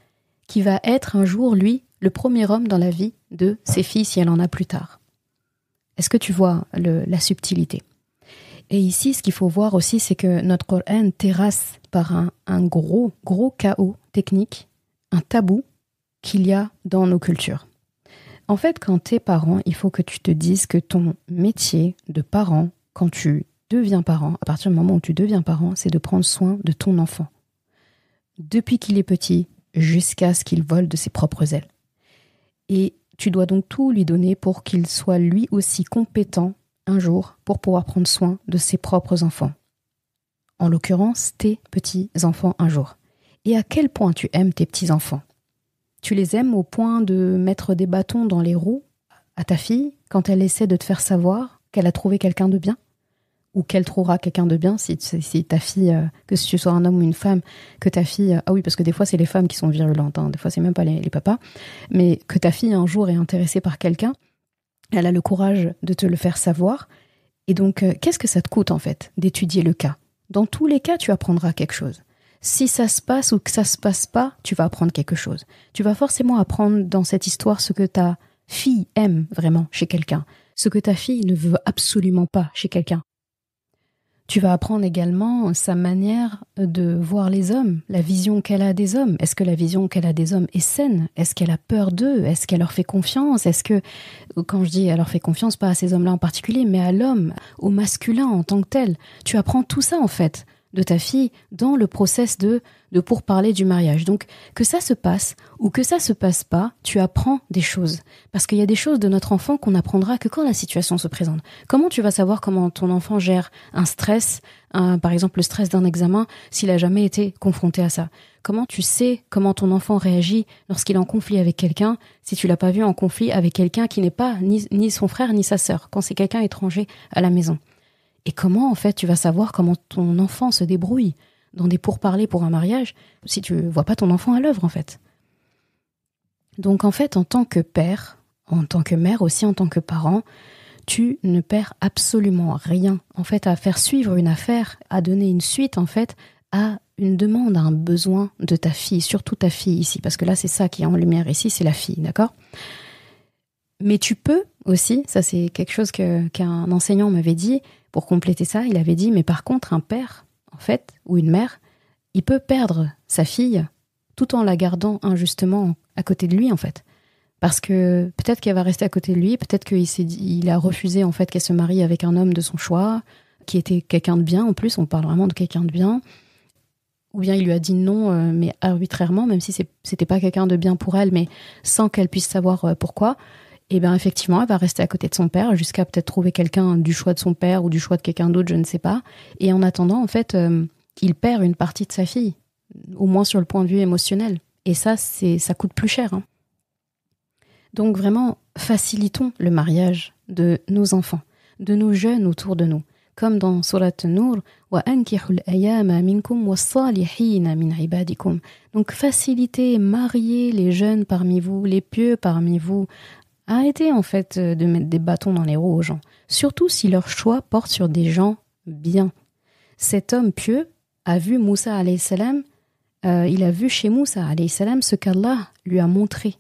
qui va être un jour, lui, le premier homme dans la vie de ses filles si elle en a plus tard. Est-ce que tu vois la subtilité? Et ici, ce qu'il faut voir aussi, c'est que notre Coran terrasse par un gros chaos technique, un tabou qu'il y a dans nos cultures. En fait, quand t'es parent, il faut que tu te dises que ton métier de parent, quand tu deviens parent, à partir du moment où tu deviens parent, c'est de prendre soin de ton enfant. Depuis qu'il est petit, jusqu'à ce qu'il vole de ses propres ailes. Et tu dois donc tout lui donner pour qu'il soit lui aussi compétent un jour pour pouvoir prendre soin de ses propres enfants. En l'occurrence, tes petits-enfants un jour. Et à quel point tu aimes tes petits-enfants? Tu les aimes au point de mettre des bâtons dans les roues à ta fille quand elle essaie de te faire savoir qu'elle a trouvé quelqu'un de bien? Ou qu'elle trouvera quelqu'un de bien si ta fille, que si tu sois un homme ou une femme, que ta fille... Ah oui, parce que des fois, c'est les femmes qui sont virulentes, hein, des fois, c'est même pas les papas. Mais que ta fille, un jour, est intéressée par quelqu'un, elle a le courage de te le faire savoir. Et donc, qu'est-ce que ça te coûte, en fait, d'étudier le cas? Dans tous les cas, tu apprendras quelque chose. Si ça se passe ou que ça se passe pas, tu vas apprendre quelque chose. Tu vas forcément apprendre dans cette histoire ce que ta fille aime vraiment chez quelqu'un, ce que ta fille ne veut absolument pas chez quelqu'un. Tu vas apprendre également sa manière de voir les hommes, la vision qu'elle a des hommes. Est-ce que la vision qu'elle a des hommes est saine? Est-ce qu'elle a peur d'eux? Est-ce qu'elle leur fait confiance? Est-ce que, quand je dis elle leur fait confiance, pas à ces hommes-là en particulier, mais à l'homme, au masculin en tant que tel, tu apprends tout ça en fait de ta fille dans le process de pourparler du mariage. Donc, que ça se passe ou que ça se passe pas, tu apprends des choses. Parce qu'il y a des choses de notre enfant qu'on apprendra que quand la situation se présente. Comment tu vas savoir comment ton enfant gère un stress, par exemple le stress d'un examen, s'il a jamais été confronté à ça? Comment tu sais comment ton enfant réagit lorsqu'il est en conflit avec quelqu'un, si tu l'as pas vu en conflit avec quelqu'un qui n'est pas ni son frère ni sa sœur, quand c'est quelqu'un étranger à la maison? Et comment, en fait, tu vas savoir comment ton enfant se débrouille dans des pourparlers pour un mariage si tu vois pas ton enfant à l'œuvre, en fait? Donc, en fait, en tant que père, en tant que mère aussi, en tant que parent, tu ne perds absolument rien, en fait, à faire suivre une affaire, à donner une suite, en fait, à une demande, à un besoin de ta fille, surtout ta fille ici, parce que là, c'est ça qui est en lumière ici, c'est la fille, d'accord? Mais tu peux aussi, ça c'est quelque chose qu'un enseignant m'avait dit, pour compléter ça, il avait dit, mais par contre, un père, en fait, ou une mère, il peut perdre sa fille tout en la gardant injustement à côté de lui, en fait. Parce que peut-être qu'elle va rester à côté de lui, peut-être qu'il a refusé, en fait, qu'elle se marie avec un homme de son choix, qui était quelqu'un de bien, en plus, on parle vraiment de quelqu'un de bien. Ou bien il lui a dit non, mais arbitrairement, même si c'était pas quelqu'un de bien pour elle, mais sans qu'elle puisse savoir pourquoi. Et bien effectivement, elle va rester à côté de son père jusqu'à peut-être trouver quelqu'un du choix de son père ou du choix de quelqu'un d'autre, je ne sais pas. Et en attendant, en fait, il perd une partie de sa fille, au moins sur le point de vue émotionnel. Et ça coûte plus cher. Hein. Donc vraiment, facilitons le mariage de nos enfants, de nos jeunes autour de nous. Comme dans Surat An-Nur, وَأَنْكِحُوا الْأَيَامَ مِنْكُمْ وَالصَّالِحِينَ مِنْ عِبَادِكُمْ. Donc facilitez, mariez les jeunes parmi vous, les pieux parmi vous. Arrêtez en fait de mettre des bâtons dans les roues aux gens, surtout si leur choix porte sur des gens bien. Cet homme pieux a vu Moussa alayhi salam, il a vu chez Moussa alayhi salam ce qu'Allah lui a montré.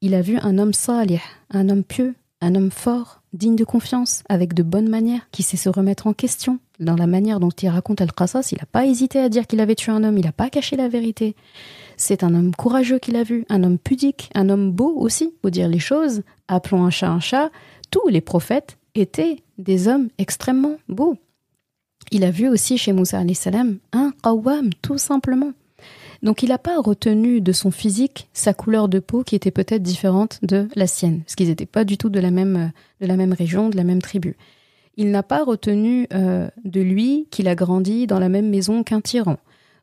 Il a vu un homme salih, un homme pieux, un homme fort, digne de confiance, avec de bonnes manières, qui sait se remettre en question. Dans la manière dont il raconte Al-Qasas, il n'a pas hésité à dire qu'il avait tué un homme, il n'a pas caché la vérité. C'est un homme courageux qu'il a vu, un homme pudique, un homme beau aussi, pour dire les choses. Appelons un chat. Tous les prophètes étaient des hommes extrêmement beaux. Il a vu aussi chez Moussa alayhi salam un qawwam, tout simplement. Donc il n'a pas retenu de son physique sa couleur de peau qui était peut-être différente de la sienne, parce qu'ils n'étaient pas du tout de la même région, de la même tribu. Il n'a pas retenu de lui qu'il a grandi dans la même maison qu'un tyran,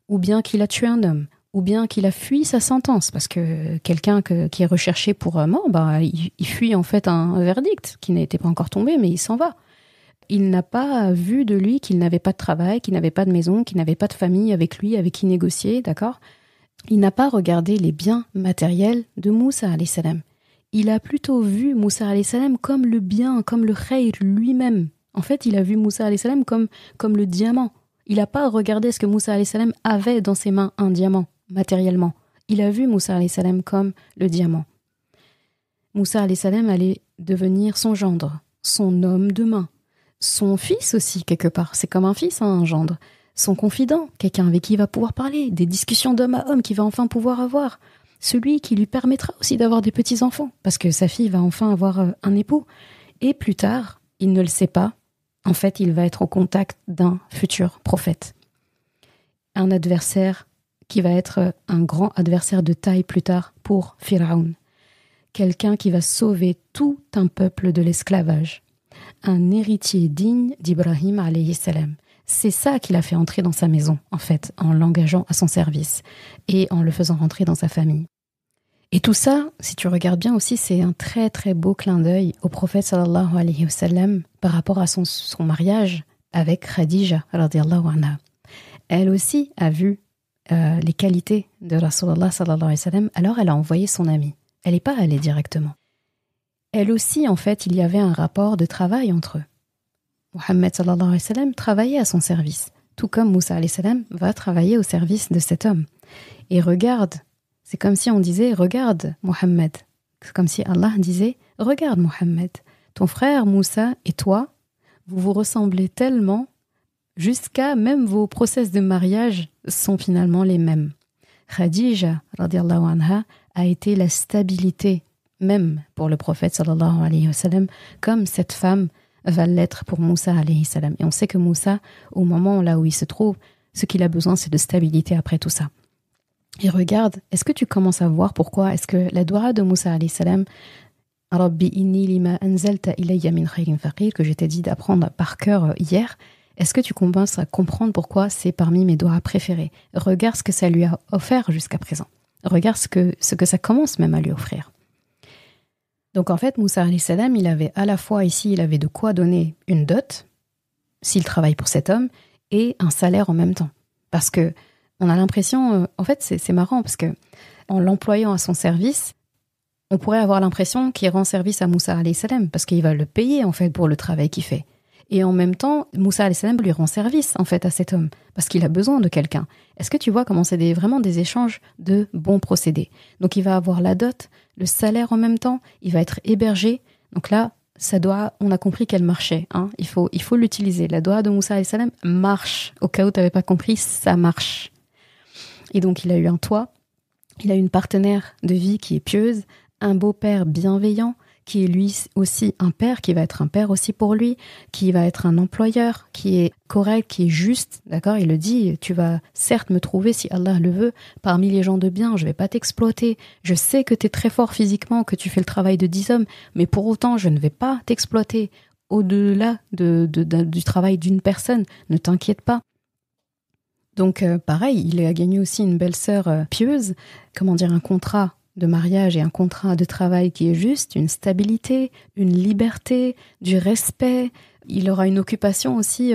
ou bien qu'il a tué un homme, ou bien qu'il a fui sa sentence, parce que quelqu'un qui est recherché pour mort, il fuit en fait un verdict qui n'était pas encore tombé, mais il s'en va. Il n'a pas vu de lui qu'il n'avait pas de travail, qu'il n'avait pas de maison, qu'il n'avait pas de famille avec lui, avec qui négocier, d'accord ? Il n'a pas regardé les biens matériels de Moussa alayhi salam. Il a plutôt vu Moussa alayhi salam comme le bien, comme le khayr lui-même. En fait, il a vu Moussa alayhi salam comme le diamant. Il n'a pas regardé ce que Moussa alayhi salam avait dans ses mains, un diamant, matériellement. Il a vu Moussa alayhi salam comme le diamant. Moussa alayhi salam allait devenir son gendre, son homme de main, son fils aussi quelque part. C'est comme un fils, un gendre. Son confident, quelqu'un avec qui il va pouvoir parler, des discussions d'homme à homme qu'il va enfin pouvoir avoir. Celui qui lui permettra aussi d'avoir des petits-enfants, parce que sa fille va enfin avoir un époux. Et plus tard, il ne le sait pas, en fait, il va être au contact d'un futur prophète. Un adversaire qui va être un grand adversaire de taille plus tard pour Pharaon. Quelqu'un qui va sauver tout un peuple de l'esclavage. Un héritier digne d'Ibrahim alayhi salam. C'est ça qui l'a fait entrer dans sa maison, en fait, en l'engageant à son service et en le faisant rentrer dans sa famille. Et tout ça, si tu regardes bien aussi, c'est un très très beau clin d'œil au prophète sallallahu alayhi wa sallam par rapport à son mariage avec Khadija radiyallahu anha. Elle aussi a vu les qualités de Rasulullah sallallahu alayhi wa sallam, alors elle a envoyé son amie. Elle n'est pas allée directement. Elle aussi, en fait, il y avait un rapport de travail entre eux. Mohammed sallallahu alayhi wa sallam travaillait à son service, tout comme Moussa alayhi salam va travailler au service de cet homme. Et regarde, c'est comme si on disait « Regarde Mohammed ». C'est comme si Allah disait « Regarde Mohammed, ton frère Moussa et toi, vous vous ressemblez tellement, jusqu'à même vos process de mariage sont finalement les mêmes. » Khadija, radiyallahu anha, a été la stabilité même pour le prophète sallallahu alayhi wa sallam, comme cette femme va l'être pour Moussa alayhi salam. Et on sait que Moussa, au moment là où il se trouve, ce qu'il a besoin, c'est de stabilité après tout ça. Et regarde, est-ce que tu commences à voir pourquoi est-ce que la doua de Moussa alayhi salam, Rabbi inni lima anzalta ilayya min khayrin faqir, que je t'ai dit d'apprendre par cœur hier, est-ce que tu commences à comprendre pourquoi c'est parmi mes doigts préférés? Regarde ce que ça lui a offert jusqu'à présent. Regarde ce que ça commence même à lui offrir. Donc en fait, Moussa alayhi salam, il avait à la fois ici, il avait de quoi donner une dot, s'il travaille pour cet homme, et un salaire en même temps. Parce que on a l'impression, en fait c'est marrant, parce que en l'employant à son service, on pourrait avoir l'impression qu'il rend service à Moussa alayhi salam, parce qu'il va le payer en fait pour le travail qu'il fait. Et en même temps, Moussa alayhi salam lui rend service en fait à cet homme, parce qu'il a besoin de quelqu'un. Est-ce que tu vois comment c'est vraiment des échanges de bons procédés? Donc il va avoir la dot, le salaire en même temps, il va être hébergé. Donc là, on a compris qu'elle marchait. Hein. Il faut l'utiliser. La doua de Moussa alayhi salam marche. Au cas où tu n'avais pas compris, ça marche. Et donc il a eu un toit, il a eu une partenaire de vie qui est pieuse, un beau-père bienveillant, qui est lui aussi un père, qui va être un père aussi pour lui, qui va être un employeur, qui est correct, qui est juste, d'accord? Il le dit, tu vas certes me trouver, si Allah le veut, parmi les gens de bien, je vais pas t'exploiter, je sais que tu es très fort physiquement, que tu fais le travail de 10 hommes, mais pour autant, je ne vais pas t'exploiter au-delà du travail d'une personne, ne t'inquiète pas. Donc pareil, il a gagné aussi une belle sœur pieuse, un contrat de mariage et un contrat de travail qui est juste, une stabilité, une liberté, du respect. Il aura une occupation aussi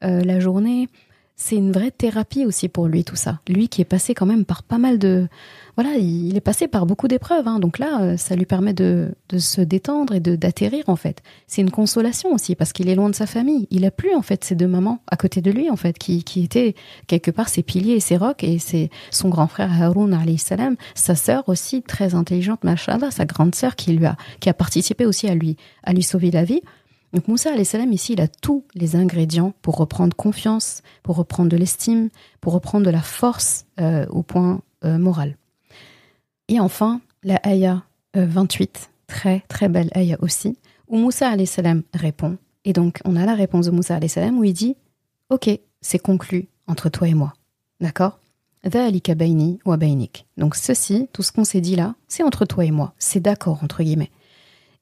la journée. C'est une vraie thérapie aussi pour lui, tout ça. Lui qui est passé quand même par pas mal de... Voilà, il est passé par beaucoup d'épreuves. Hein. Donc là, ça lui permet de se détendre et d'atterrir, en fait. C'est une consolation aussi, parce qu'il est loin de sa famille. Il a plus, en fait, ses deux mamans à côté de lui, en fait, qui étaient quelque part ses piliers et ses rocs. Et c'est son grand frère Haroun, alayhi salam, sa sœur aussi, très intelligente, machallah, sa grande sœur qui a participé aussi à lui sauver la vie. Donc Moussa alayhi salam, ici, il a tous les ingrédients pour reprendre confiance, pour reprendre de l'estime, pour reprendre de la force au point moral. Et enfin, la ayah 28, très très belle ayah aussi, où Moussa alayhi salam répond. Et donc, on a la réponse de Moussa alayhi salam où il dit « Ok, c'est conclu entre toi et moi. D'accord ? Dhalika bayni wa baynik. » Donc ceci, tout ce qu'on s'est dit là, c'est entre toi et moi. C'est d'accord, entre guillemets.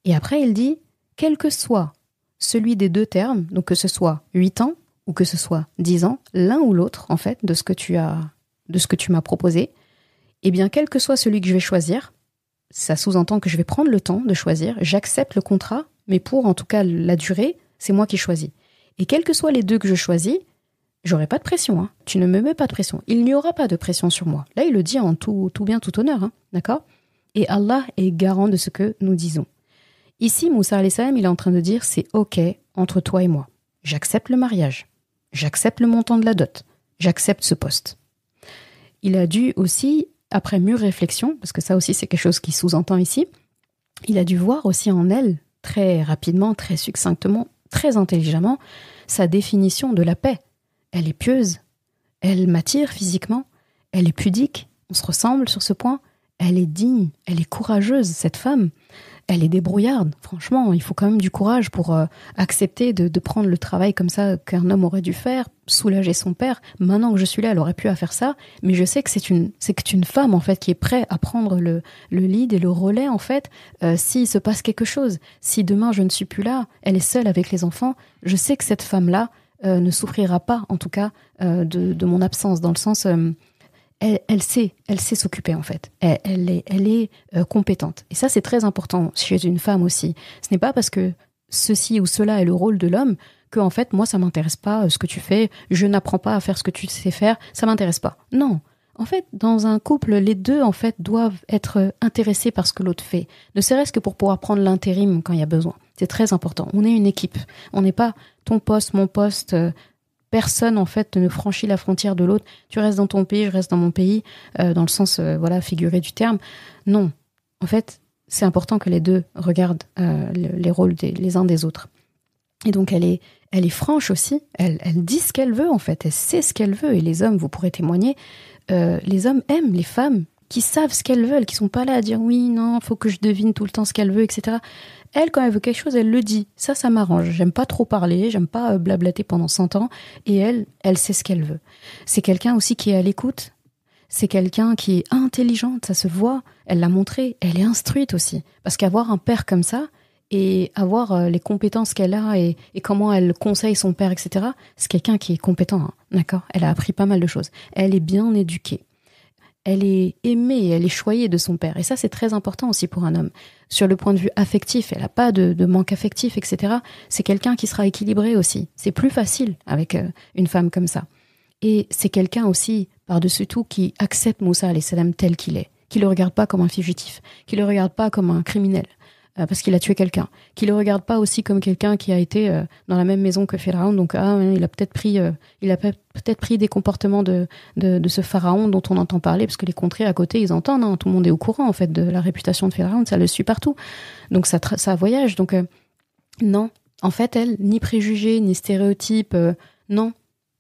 Et après, il dit « Quel que soit celui des deux termes, donc que ce soit 8 ans ou que ce soit 10 ans, l'un ou l'autre, en fait, de ce que tu m'as proposé, eh bien, quel que soit celui que je vais choisir, ça sous-entend que je vais prendre le temps de choisir, j'accepte le contrat, mais pour, en tout cas, la durée, c'est moi qui choisis. Et quels que soient les deux que je choisis, j'aurai pas de pression, hein. Tu ne me mets pas de pression. Il n'y aura pas de pression sur moi. Là, il le dit en tout bien, tout honneur, hein. D'accord ? Et Allah est garant de ce que nous disons. Ici, Moussa alayhi salam, il est en train de dire, c'est OK entre toi et moi. J'accepte le mariage. j'accepte le montant de la dot, j'accepte ce poste. Il a dû aussi, après mûre réflexion, parce que ça aussi c'est quelque chose qui sous-entend ici, il a dû voir aussi en elle, très rapidement, très succinctement, très intelligemment, sa définition de la paix. Elle est pieuse, elle m'attire physiquement, elle est pudique, on se ressemble sur ce point, elle est digne, elle est courageuse, cette femme. Elle est débrouillarde. Franchement, il faut quand même du courage pour accepter de prendre le travail comme ça qu'un homme aurait dû faire, soulager son père. Maintenant que je suis là, elle aurait pu faire ça. Mais je sais que c'est une femme, en fait, qui est prête à prendre le lead et le relais, en fait, s'il se passe quelque chose. Si demain, je ne suis plus là, elle est seule avec les enfants, je sais que cette femme-là ne souffrira pas, en tout cas, de mon absence, dans le sens... Elle sait s'occuper en fait. Elle est compétente. Et ça, c'est très important chez une femme aussi. Ce n'est pas parce que ceci ou cela est le rôle de l'homme que en fait, moi, ça m'intéresse pas ce que tu fais. Je n'apprends pas à faire ce que tu sais faire. Ça m'intéresse pas. Non. En fait, dans un couple, les deux en fait doivent être intéressés par ce que l'autre fait. Ne serait-ce que pour pouvoir prendre l'intérim quand il y a besoin. C'est très important. On est une équipe. On n'est pas ton poste, mon poste. Personne, en fait, ne franchit la frontière de l'autre. Tu restes dans ton pays, je reste dans mon pays, dans le sens, figuré du terme. Non. En fait, c'est important que les deux regardent les rôles les uns des autres. Et donc, elle est franche aussi. Elle dit ce qu'elle veut, en fait. Elle sait ce qu'elle veut. Et les hommes, vous pourrez témoigner, les hommes aiment les femmes qui savent ce qu'elles veulent, qui sont pas là à dire oui, non, faut que je devine tout le temps ce qu'elle veut, etc. Elle, quand elle veut quelque chose, elle le dit. Ça m'arrange. J'aime pas trop parler, j'aime pas blablater pendant 100 ans. Et elle sait ce qu'elle veut. C'est quelqu'un aussi qui est à l'écoute. C'est quelqu'un qui est intelligente, ça se voit. Elle l'a montré. Elle est instruite aussi. Parce qu'avoir un père comme ça, et avoir les compétences qu'elle a et comment elle conseille son père, etc., c'est quelqu'un qui est compétent, hein, d'accord ? Elle a appris pas mal de choses. Elle est bien éduquée. Elle est aimée, elle est choyée de son père. Et ça, c'est très important aussi pour un homme. Sur le point de vue affectif, elle n'a pas de manque affectif, etc. C'est quelqu'un qui sera équilibré aussi. C'est plus facile avec une femme comme ça. Et c'est quelqu'un aussi, par-dessus tout, qui accepte Moussa alayhi salam tel qu'il est. Qui le regarde pas comme un fugitif. Qui le regarde pas comme un criminel. Parce qu'il a tué quelqu'un. Qui le regarde pas aussi comme quelqu'un qui a été dans la même maison que Pharaon. Donc, il a peut-être pris des comportements de ce pharaon dont on entend parler, parce que les contrées à côté, ils entendent. Hein, tout le monde est au courant, en fait, de la réputation de Pharaon. Ça le suit partout. Donc, ça voyage. Donc, non. En fait, elle, ni préjugés, ni stéréotypes. Non.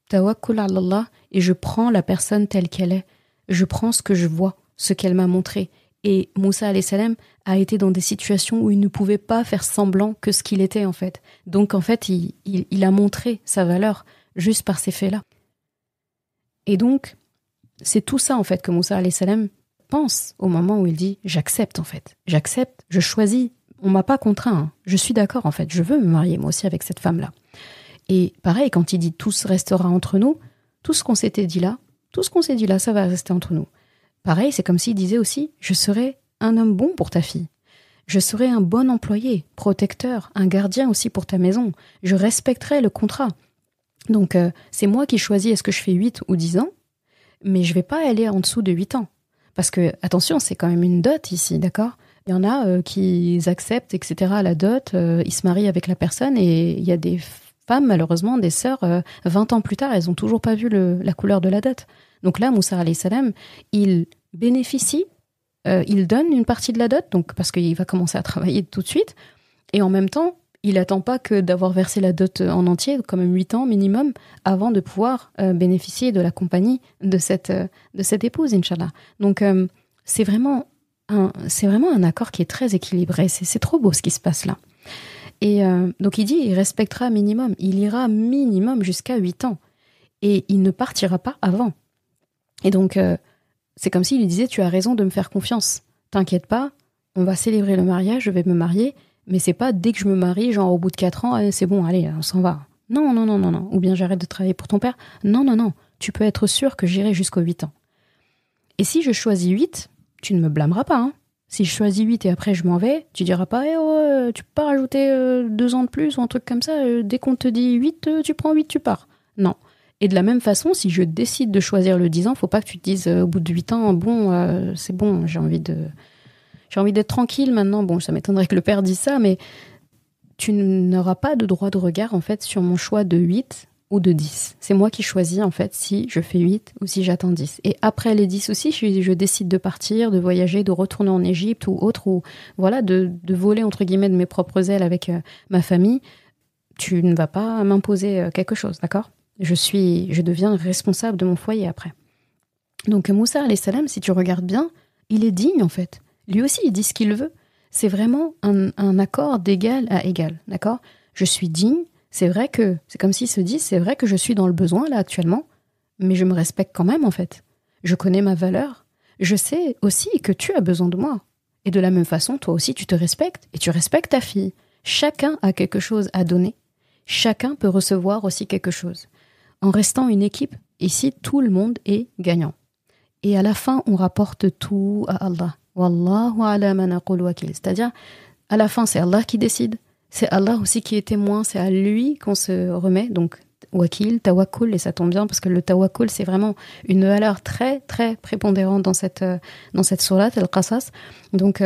Tawakkul ala Allah. Et je prends la personne telle qu'elle est. Je prends ce que je vois, ce qu'elle m'a montré. Et Moussa alayhi salam a été dans des situations où il ne pouvait pas faire semblant que ce qu'il était, en fait. Donc, en fait, il a montré sa valeur juste par ces faits-là. Et donc, c'est tout ça, en fait, que Moussa alayhi salam pense au moment où il dit « j'accepte, en fait. J'accepte, je choisis. On m'a pas contraint. Hein. Je suis d'accord, en fait. Je veux me marier, moi aussi, avec cette femme-là. » Et pareil, quand il dit « tout restera entre nous », tout ce qu'on s'était dit là, ça va rester entre nous. Pareil, c'est comme s'il disait aussi « je serai un homme bon pour ta fille. Je serai un bon employé, protecteur, un gardien aussi pour ta maison. Je respecterai le contrat. Donc, c'est moi qui choisis est-ce que je fais 8 ou 10 ans, mais je vais pas aller en dessous de 8 ans. Parce que, attention, c'est quand même une dot ici, d'accord ? Il y en a qui acceptent, etc., la dot, ils se marient avec la personne, et il y a des femmes, malheureusement, des sœurs, 20 ans plus tard, elles ont toujours pas vu la couleur de la dot. Donc là, Moussa alayhi salam, il bénéficie, il donne une partie de la dot, donc parce qu'il va commencer à travailler tout de suite, et en même temps, il n'attend pas que d'avoir versé la dot en entier, quand même 8 ans minimum, avant de pouvoir bénéficier de la compagnie de cette épouse, Inch'Allah. Donc c'est vraiment un accord qui est très équilibré, c'est trop beau ce qui se passe là. Et donc il dit, il respectera minimum, il ira minimum jusqu'à 8 ans, et il ne partira pas avant. Et donc, c'est comme s'il lui disait, tu as raison de me faire confiance. T'inquiète pas, on va célébrer le mariage, je vais me marier, mais c'est pas dès que je me marie, genre au bout de 4 ans, c'est bon, allez, on s'en va. Non. Ou bien j'arrête de travailler pour ton père. Non. Tu peux être sûr que j'irai jusqu'aux 8 ans. Et si je choisis 8, tu ne me blâmeras pas. Hein. Si je choisis 8 et après je m'en vais, tu diras pas, tu peux pas rajouter 2 ans de plus ou un truc comme ça. Dès qu'on te dit 8, tu prends 8, tu pars. Non. Et de la même façon, si je décide de choisir le 10 ans, faut pas que tu te dises au bout de 8 ans, bon, c'est bon, j'ai envie d'être tranquille maintenant. Bon, ça m'étonnerait que le père dise ça, mais tu n'auras pas de droit de regard, en fait, sur mon choix de 8 ou de 10. C'est moi qui choisis en fait si je fais 8 ou si j'attends 10. Et après les 10 aussi, je décide de partir, de voyager, de retourner en Égypte ou autre, ou voilà, de voler entre guillemets de mes propres ailes avec ma famille. Tu ne vas pas m'imposer quelque chose, d'accord ? Je deviens responsable de mon foyer après. Donc Moussa alayhi salam, si tu regardes bien, il est digne en fait. Lui aussi, il dit ce qu'il veut. C'est vraiment un accord d'égal à égal, d'accord ? Je suis digne. C'est vrai que, c'est comme s'il se dit, c'est vrai que je suis dans le besoin là actuellement, mais je me respecte quand même en fait. Je connais ma valeur. Je sais aussi que tu as besoin de moi. Et de la même façon, toi aussi tu te respectes et tu respectes ta fille. Chacun a quelque chose à donner. Chacun peut recevoir aussi quelque chose. En restant une équipe, ici tout le monde est gagnant. Et à la fin, on rapporte tout à Allah. Wallahu ala ma naqul wakil. C'est-à-dire, à la fin, c'est Allah qui décide. C'est Allah aussi qui est témoin, c'est à lui qu'on se remet. Donc, wakil, tawakkul, et ça tombe bien parce que le tawakkul, c'est vraiment une valeur très, très prépondérante dans cette sourate, Al-Qasas. Donc,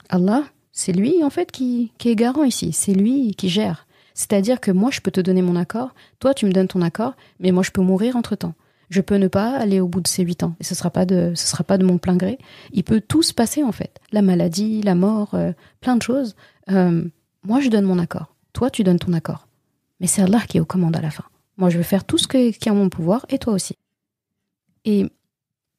Allah, c'est lui, en fait, qui est garant ici. C'est lui qui gère. C'est-à-dire que moi, je peux te donner mon accord, toi, tu me donnes ton accord, mais moi, je peux mourir entre-temps. Je peux ne pas aller au bout de ces 8 ans. Et ce sera pas de mon plein gré. Il peut tout se passer, en fait. La maladie, la mort, plein de choses. Moi, je donne mon accord. Toi, tu donnes ton accord. Mais c'est Allah qui est aux commandes à la fin. Moi, je vais faire tout ce qui est en mon pouvoir, et toi aussi. Et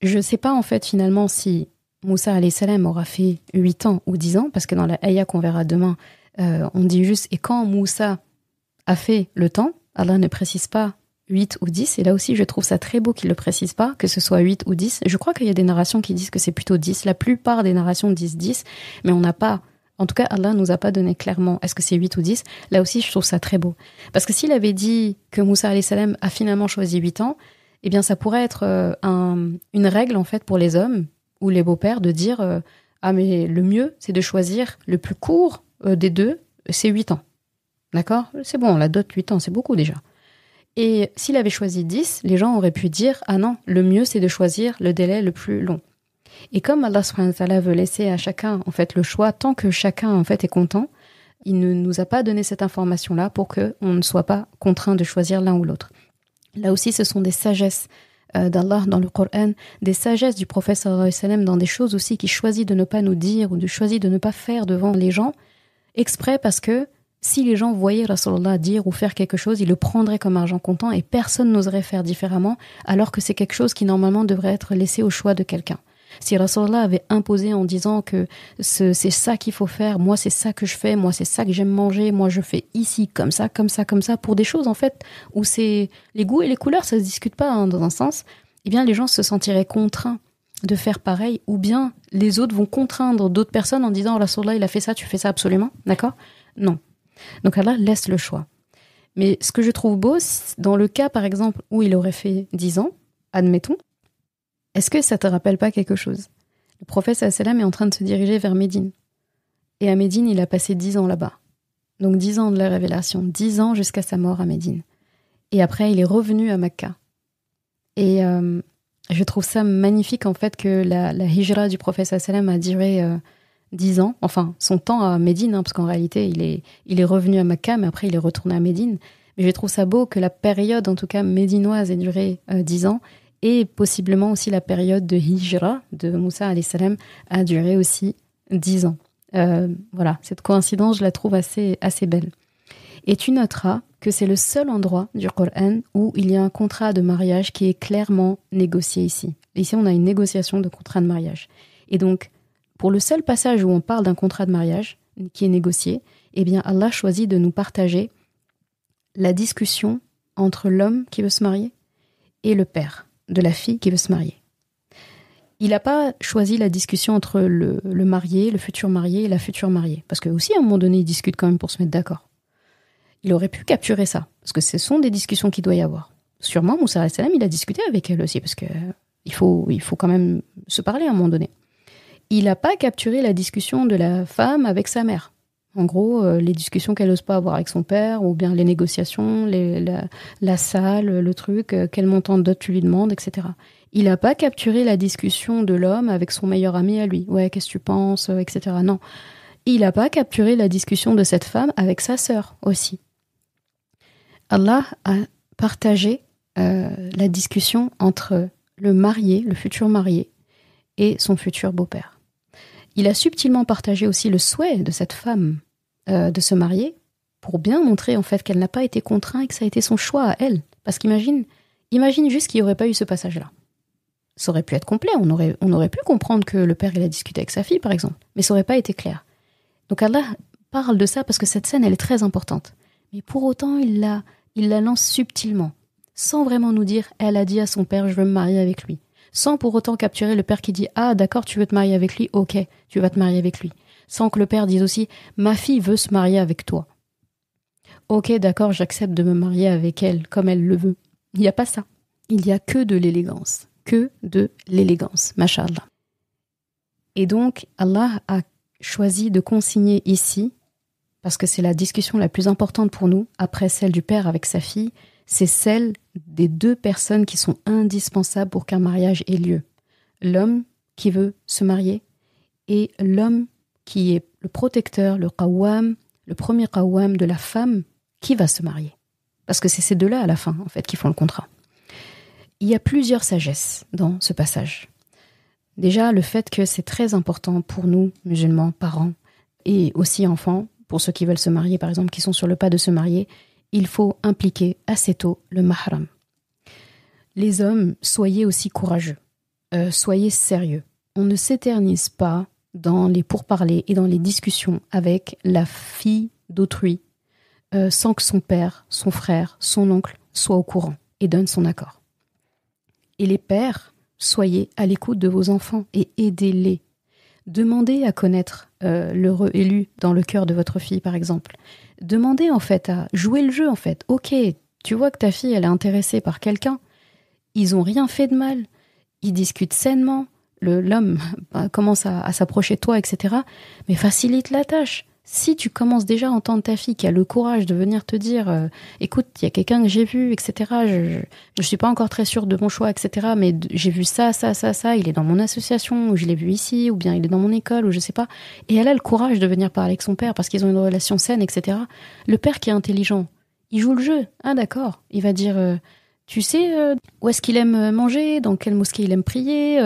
je ne sais pas, en fait, finalement, si Moussa alayhi salam aura fait 8 ans ou 10 ans, parce que dans la ayah qu'on verra demain, on dit juste, et quand Moussa a fait le temps, Allah ne précise pas 8 ou 10, et là aussi, je trouve ça très beau qu'il ne le précise pas, que ce soit 8 ou 10. Je crois qu'il y a des narrations qui disent que c'est plutôt 10. La plupart des narrations disent 10, mais on n'a pas... En tout cas, Allah nous a pas donné clairement est-ce que c'est 8 ou 10. Là aussi, je trouve ça très beau. Parce que s'il avait dit que Moussa alayhi salam a finalement choisi 8 ans, eh bien, ça pourrait être une règle, en fait, pour les hommes ou les beaux-pères de dire ah, mais le mieux, c'est de choisir le plus court des deux, c'est 8 ans. D'accord ? C'est bon, la dot 8 ans, c'est beaucoup déjà. Et s'il avait choisi 10, les gens auraient pu dire ah non, le mieux, c'est de choisir le délai le plus long. Et comme Allah subhanahu wa ta'ala veut laisser à chacun en fait le choix, tant que chacun en fait est content, il ne nous a pas donné cette information-là pour qu'on ne soit pas contraint de choisir l'un ou l'autre. Là aussi, ce sont des sagesses d'Allah dans le Coran, des sagesses du prophète sallallahu alayhi wa sallam dans des choses aussi qu'il choisit de ne pas nous dire ou de choisit de ne pas faire devant les gens, exprès parce que si les gens voyaient Rasulullah dire ou faire quelque chose, ils le prendraient comme argent comptant et personne n'oserait faire différemment, alors que c'est quelque chose qui normalement devrait être laissé au choix de quelqu'un. Si Rasulullah avait imposé en disant que c'est ça qu'il faut faire, moi c'est ça que je fais, moi c'est ça que j'aime manger, moi je fais ici comme ça, comme ça, comme ça, pour des choses en fait où c'est les goûts et les couleurs, ça se discute pas hein, dans un sens, eh bien les gens se sentiraient contraints de faire pareil, ou bien les autres vont contraindre d'autres personnes en disant Rasulullah il a fait ça, tu fais ça absolument, d'accord ? Non. Donc Allah laisse le choix. Mais ce que je trouve beau, dans le cas par exemple où il aurait fait 10 ans, admettons, est-ce que ça te rappelle pas quelque chose ? Le prophète sallallahu alayhi wa sallam est en train de se diriger vers Médine. Et à Médine, il a passé 10 ans là-bas. Donc 10 ans de la révélation, 10 ans jusqu'à sa mort à Médine. Et après, il est revenu à Mecca. Et je trouve ça magnifique en fait que la hijra du prophète sallallahu alayhi wa sallam a duré 10 ans. Enfin, son temps à Médine, hein, parce qu'en réalité, il est revenu à Mecca, mais après, il est retourné à Médine. Mais je trouve ça beau que la période, en tout cas médinoise, ait duré 10 ans. Et possiblement aussi la période de hijra de Moussa alayhi salam a duré aussi 10 ans. Voilà, cette coïncidence, je la trouve assez belle. Et tu noteras que c'est le seul endroit du Coran où il y a un contrat de mariage qui est clairement négocié ici. Ici, on a une négociation de contrat de mariage. Et donc, pour le seul passage où on parle d'un contrat de mariage qui est négocié, eh bien, Allah choisit de nous partager la discussion entre l'homme qui veut se marier et le père de la fille qui veut se marier. Il n'a pas choisi la discussion entre le marié, le futur marié et la future mariée. Parce que aussi, à un moment donné, ils discutent quand même pour se mettre d'accord. Il aurait pu capturer ça. Parce que ce sont des discussions qu'il doit y avoir. Sûrement, Moussa alayhi salam, il a discuté avec elle aussi. Parce que il faut quand même se parler à un moment donné. Il n'a pas capturé la discussion de la femme avec sa mère. En gros, les discussions qu'elle n'ose pas avoir avec son père, ou bien les négociations, la salle, le truc, quel montant de dot tu lui demandes, etc. Il n'a pas capturé la discussion de l'homme avec son meilleur ami à lui. Ouais, qu'est-ce que tu penses, etc. Non. Il n'a pas capturé la discussion de cette femme avec sa sœur aussi. Allah a partager la discussion entre le marié, le futur marié, et son futur beau-père. Il a subtilement partagé aussi le souhait de cette femme de se marier pour bien montrer en fait qu'elle n'a pas été contrainte et que ça a été son choix à elle. Parce qu'imagine juste qu'il n'y aurait pas eu ce passage-là. Ça aurait pu être complet, on aurait pu comprendre que le père il a discuté avec sa fille par exemple, mais ça n'aurait pas été clair. Donc Allah parle de ça parce que cette scène elle est très importante. Mais pour autant il la lance subtilement, sans vraiment nous dire elle a dit à son père je veux me marier avec lui. Sans pour autant capturer le père qui dit « Ah, d'accord, tu veux te marier avec lui, ok, tu vas te marier avec lui. » Sans que le père dise aussi « Ma fille veut se marier avec toi. » Ok, d'accord, j'accepte de me marier avec elle comme elle le veut. Il n'y a pas ça. Il n'y a que de l'élégance. Que de l'élégance, mashallah. Et donc, Allah a choisi de consigner ici, parce que c'est la discussion la plus importante pour nous, après celle du père avec sa fille, c'est celle des deux personnes qui sont indispensables pour qu'un mariage ait lieu. L'homme qui veut se marier et l'homme qui est le protecteur, le qawwam, le premier qawwam de la femme qui va se marier. Parce que c'est ces deux-là à la fin, en fait, qui font le contrat. Il y a plusieurs sagesses dans ce passage. Déjà, le fait que c'est très important pour nous, musulmans, parents, et aussi enfants, pour ceux qui veulent se marier, par exemple, qui sont sur le pas de se marier, il faut impliquer assez tôt le mahram. Les hommes, soyez aussi courageux, soyez sérieux. On ne s'éternise pas dans les pourparlers et dans les discussions avec la fille d'autrui sans que son père, son frère, son oncle soient au courant et donnent son accord. Et les pères, soyez à l'écoute de vos enfants et aidez-les. Demandez à connaître l'heureux élu dans le cœur de votre fille, par exemple. Demandez en fait à jouer le jeu en fait. Ok, tu vois que ta fille elle est intéressée par quelqu'un. Ils ont rien fait de mal. Ils discutent sainement. L'homme commence à s'approcher de toi, etc. Mais facilite la tâche. Si tu commences déjà à entendre ta fille qui a le courage de venir te dire écoute, il y a quelqu'un que j'ai vu, etc. Je suis pas encore très sûre de mon choix, etc. Mais j'ai vu ça, il est dans mon association, ou je l'ai vu ici, ou bien il est dans mon école, ou je sais pas. Et elle a le courage de venir parler avec son père parce qu'ils ont une relation saine, etc. Le père qui est intelligent, il joue le jeu. Ah d'accord, il va dire tu sais où est-ce qu'il aime manger, dans quelle mosquée il aime prier,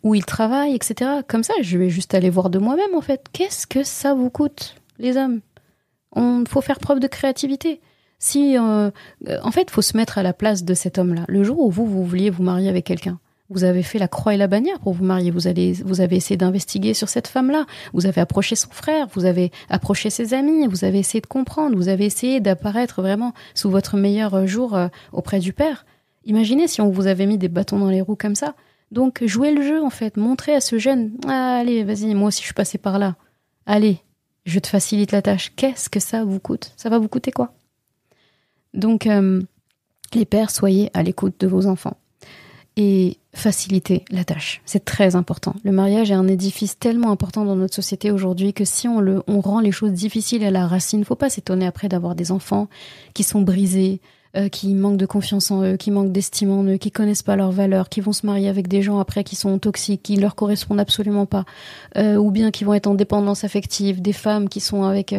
où il travaille, etc. Comme ça, je vais juste aller voir de moi-même en fait. Qu'est-ce que ça vous coûte, les hommes? Faut faire preuve de créativité. Si, en fait, faut se mettre à la place de cet homme-là. Le jour où vous vouliez vous marier avec quelqu'un, vous avez fait la croix et la bannière pour vous marier. Vous avez essayé d'investiguer sur cette femme-là. Vous avez approché son frère, vous avez approché ses amis, vous avez essayé de comprendre, vous avez essayé d'apparaître vraiment sous votre meilleur jour auprès du père. Imaginez si on vous avait mis des bâtons dans les roues comme ça. Donc, jouez le jeu, en fait. Montrez à ce jeune, allez, vas-y, moi aussi je suis passée par là. Allez, je te facilite la tâche. Qu'est-ce que ça vous coûte? Ça va vous coûter quoi? Donc, les pères, soyez à l'écoute de vos enfants. Et facilitez la tâche. C'est très important. Le mariage est un édifice tellement important dans notre société aujourd'hui que si on rend les choses difficiles à la racine, il ne faut pas s'étonner après d'avoir des enfants qui sont brisés, qui manquent de confiance en eux, qui manquent d'estime en eux, qui connaissent pas leurs valeurs, qui vont se marier avec des gens après qui sont toxiques, qui leur correspondent absolument pas, ou bien qui vont être en dépendance affective, des femmes qui sont avec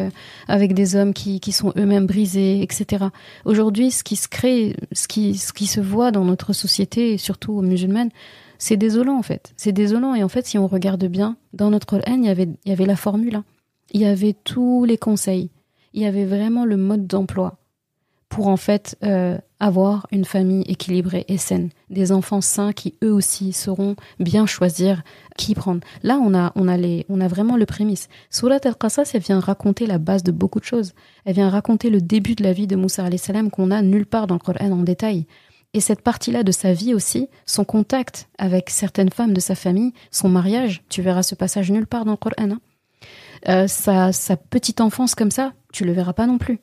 des hommes qui sont eux-mêmes brisés, etc. Aujourd'hui, ce qui se crée, ce qui se voit dans notre société, et surtout musulmane, c'est désolant en fait. C'est désolant et en fait, si on regarde bien, dans notre haine, il y avait la formule, hein. Il y avait tous les conseils, il y avait vraiment le mode d'emploi pour en fait avoir une famille équilibrée et saine, des enfants sains qui eux aussi sauront bien choisir qui prendre. Là, on a vraiment le prémisse. Surat Al-Qasas, elle vient raconter la base de beaucoup de choses. Elle vient raconter le début de la vie de Moussa alayhi salam qu'on a nulle part dans le Coran en détail. Et cette partie-là de sa vie aussi, son contact avec certaines femmes de sa famille, son mariage, tu verras ce passage nulle part dans le Coran. Sa petite enfance comme ça, tu le verras pas non plus.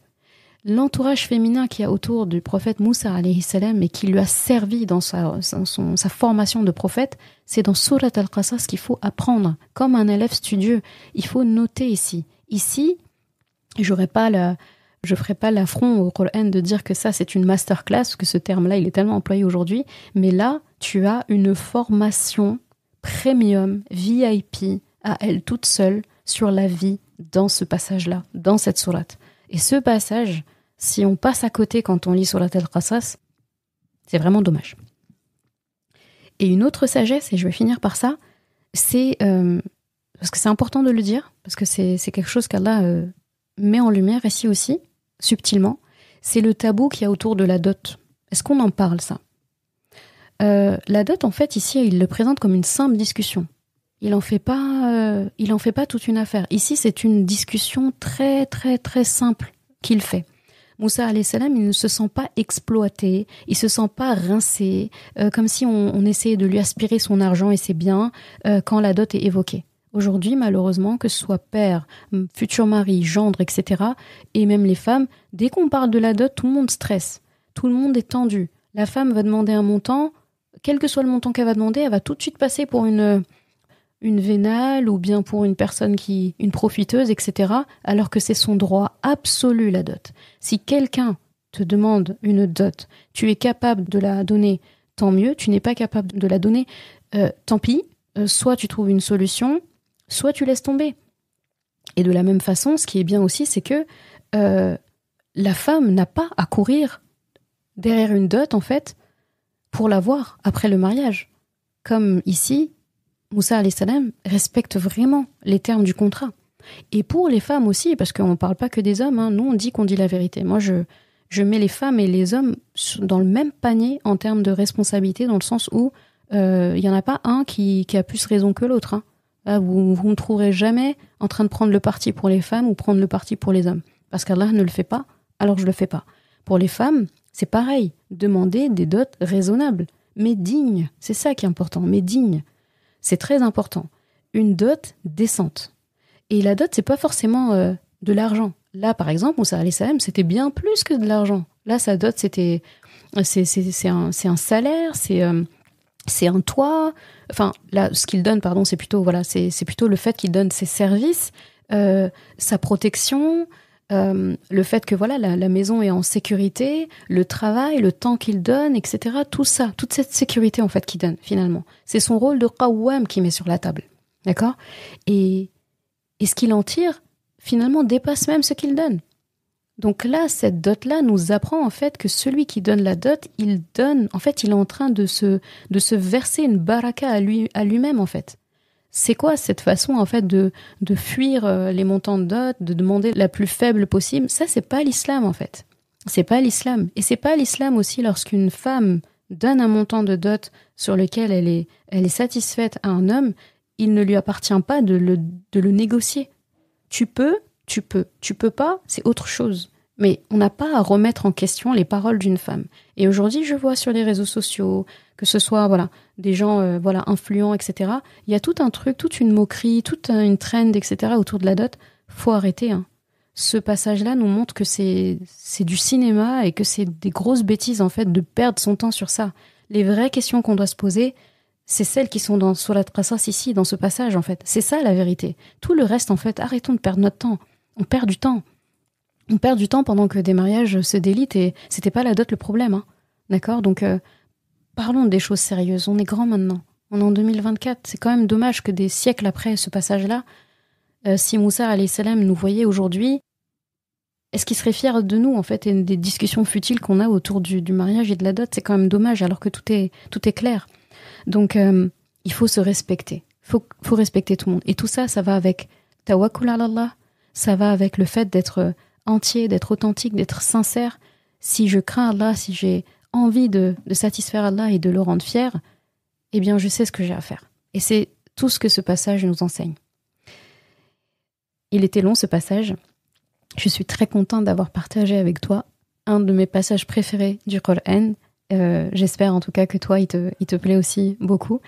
L'entourage féminin qu'il y a autour du prophète Moussa alayhi salam et qui lui a servi dans sa formation de prophète, c'est dans Surat Al-Qasas qu'il faut apprendre. Comme un élève studieux, il faut noter ici. Ici, je ferai pas l'affront au Coran de dire que ça c'est une masterclass, que ce terme-là il est tellement employé aujourd'hui, mais là tu as une formation premium, VIP, à elle toute seule, sur la vie dans ce passage-là, dans cette sourate. Et ce passage, si on passe à côté quand on lit Surat Al-Qasas, C'est vraiment dommage. Et une autre sagesse, et je vais finir par ça, c'est, parce que c'est important de le dire, parce que c'est quelque chose qu'Allah met en lumière ici aussi, subtilement, c'est le tabou qu'il y a autour de la dot. Est-ce qu'on en parle, ça ? La dot, en fait, ici, il le présente comme une simple discussion. Il en fait pas toute une affaire. Ici, c'est une discussion très, très, très simple qu'il fait. Moussa alayhi salam, il ne se sent pas exploité, il se sent pas rincé, comme si on essayait de lui aspirer son argent et ses biens quand la dot est évoquée. Aujourd'hui, malheureusement, que ce soit père, futur mari, gendre, etc., et même les femmes, dès qu'on parle de la dot, tout le monde stresse, tout le monde est tendu. La femme va demander un montant, quel que soit le montant qu'elle va demander, elle va tout de suite passer pour une vénale ou bien pour une personne une profiteuse, etc., alors que c'est son droit absolu, la dot. Si quelqu'un te demande une dot, tu es capable de la donner, tant mieux. Tu n'es pas capable de la donner, tant pis. Soit tu trouves une solution, soit tu laisses tomber. Et de la même façon, ce qui est bien aussi, c'est que la femme n'a pas à courir derrière une dot, en fait, pour l'avoir après le mariage. Comme ici, Moussa alayhi salam respecte vraiment les termes du contrat. Et pour les femmes aussi, parce qu'on ne parle pas que des hommes, hein, nous on dit qu'on dit la vérité. Moi je mets les femmes et les hommes dans le même panier en termes de responsabilité, dans le sens où il n'y en a pas un qui a plus raison que l'autre. Hein. Là, vous ne me trouverez jamais en train de prendre le parti pour les femmes ou prendre le parti pour les hommes. Parce qu'Allah ne le fait pas, alors je ne le fais pas. Pour les femmes, c'est pareil. Demander des dots raisonnables, mais dignes. C'est ça qui est important, mais dignes. C'est très important. Une dot décente. Et la dot, c'est pas forcément de l'argent. Là, par exemple, Moussa alayhi salam, c'était bien plus que de l'argent. Là, sa dot, c'est un salaire, c'est un toit. Enfin, là, ce qu'il donne, pardon, c'est plutôt le fait qu'il donne ses services, sa protection, le fait que la maison est en sécurité, le travail, le temps qu'il donne, etc. Tout ça, toute cette sécurité en fait qu'il donne finalement. C'est son rôle de qawwam qu'il met sur la table. D'accord ? Et ce qu'il en tire, finalement, dépasse même ce qu'il donne. Donc là, cette dot-là nous apprend en fait que celui qui donne la dot, il est en train de se verser une baraka à lui-même en fait. C'est quoi cette façon en fait de fuir les montants de dot, de demander la plus faible possible ? Ça, c'est pas l'islam en fait. C'est pas l'islam. Et c'est pas l'islam aussi lorsqu'une femme donne un montant de dot sur lequel elle est satisfaite à un homme, il ne lui appartient pas de le négocier. Tu peux pas, c'est autre chose. Mais on n'a pas à remettre en question les paroles d'une femme. Et aujourd'hui, je vois sur les réseaux sociaux, que ce soit des gens influents, etc. Il y a tout un truc, toute une moquerie, toute une trend, etc. autour de la dot. Faut arrêter. Hein. Ce passage-là nous montre que c'est du cinéma et que c'est des grosses bêtises en fait de perdre son temps sur ça. Les vraies questions qu'on doit se poser, c'est celles qui sont dans Surat Qasas ici, dans ce passage en fait. C'est ça la vérité. Tout le reste en fait, arrêtons de perdre notre temps. On perd du temps. On perd du temps pendant que des mariages se délitent et c'était pas la dot le problème. Hein. D'accord ? Donc parlons des choses sérieuses. On est grand maintenant. On est en 2024. C'est quand même dommage que des siècles après ce passage-là, si Moussa alayhi salam nous voyait aujourd'hui, est-ce qu'il serait fier de nous en fait et des discussions futiles qu'on a autour du mariage et de la dot ? C'est quand même dommage alors que tout est clair. Donc il faut se respecter. Faut respecter tout le monde. Et tout ça, ça va avec tawakkul ala Allah. Ça va avec le fait d'être entier, d'être authentique, d'être sincère. Si je crains Allah, si j'ai envie de satisfaire Allah et de le rendre fier, eh bien je sais ce que j'ai à faire. Et c'est tout ce que ce passage nous enseigne. Il était long ce passage. Je suis très contente d'avoir partagé avec toi un de mes passages préférés du Coran. J'espère en tout cas que toi, il te plaît aussi beaucoup.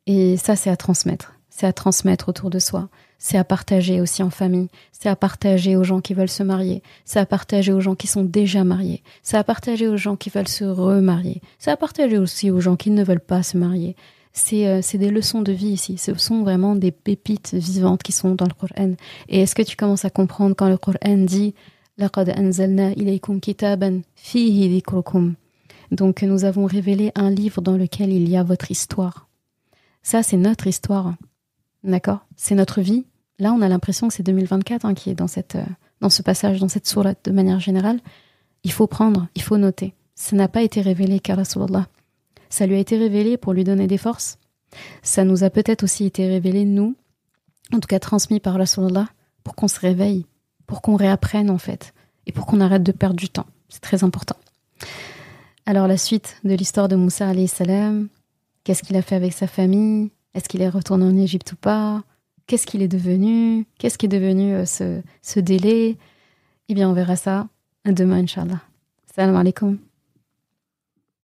Et ça, c'est à transmettre. C'est à transmettre autour de soi. C'est à partager aussi en famille. C'est à partager aux gens qui veulent se marier. C'est à partager aux gens qui sont déjà mariés. C'est à partager aux gens qui veulent se remarier. C'est à partager aussi aux gens qui ne veulent pas se marier. C'est des leçons de vie ici. Ce sont vraiment des pépites vivantes qui sont dans le Coran. Et est-ce que tu commences à comprendre quand le Coran dit « Laqad anzalna ilaykum kitaban fihi dhikrukum » Donc nous avons révélé un livre dans lequel il y a votre histoire. Ça, c'est notre histoire. D'accord ? C'est notre vie. Là, on a l'impression que c'est 2024 qui est dans ce passage, dans cette sourate de manière générale. Il faut prendre, il faut noter. Ça n'a pas été révélé qu'à Rasulullah Ça lui a été révélé pour lui donner des forces. Ça nous a peut-être aussi été révélé, nous, en tout cas transmis par Rasulullah, pour qu'on se réveille, pour qu'on réapprenne en fait, et pour qu'on arrête de perdre du temps. C'est très important. Alors la suite de l'histoire de Moussa alayhi salam, qu'est-ce qu'il a fait avec sa famille? Est-ce qu'il est retourné en Égypte ou pas? Qu'est-ce qu'il est devenu? Qu'est-ce qui est devenu ce délai? Eh bien, on verra ça demain, Inch'Allah. Salam alaikum.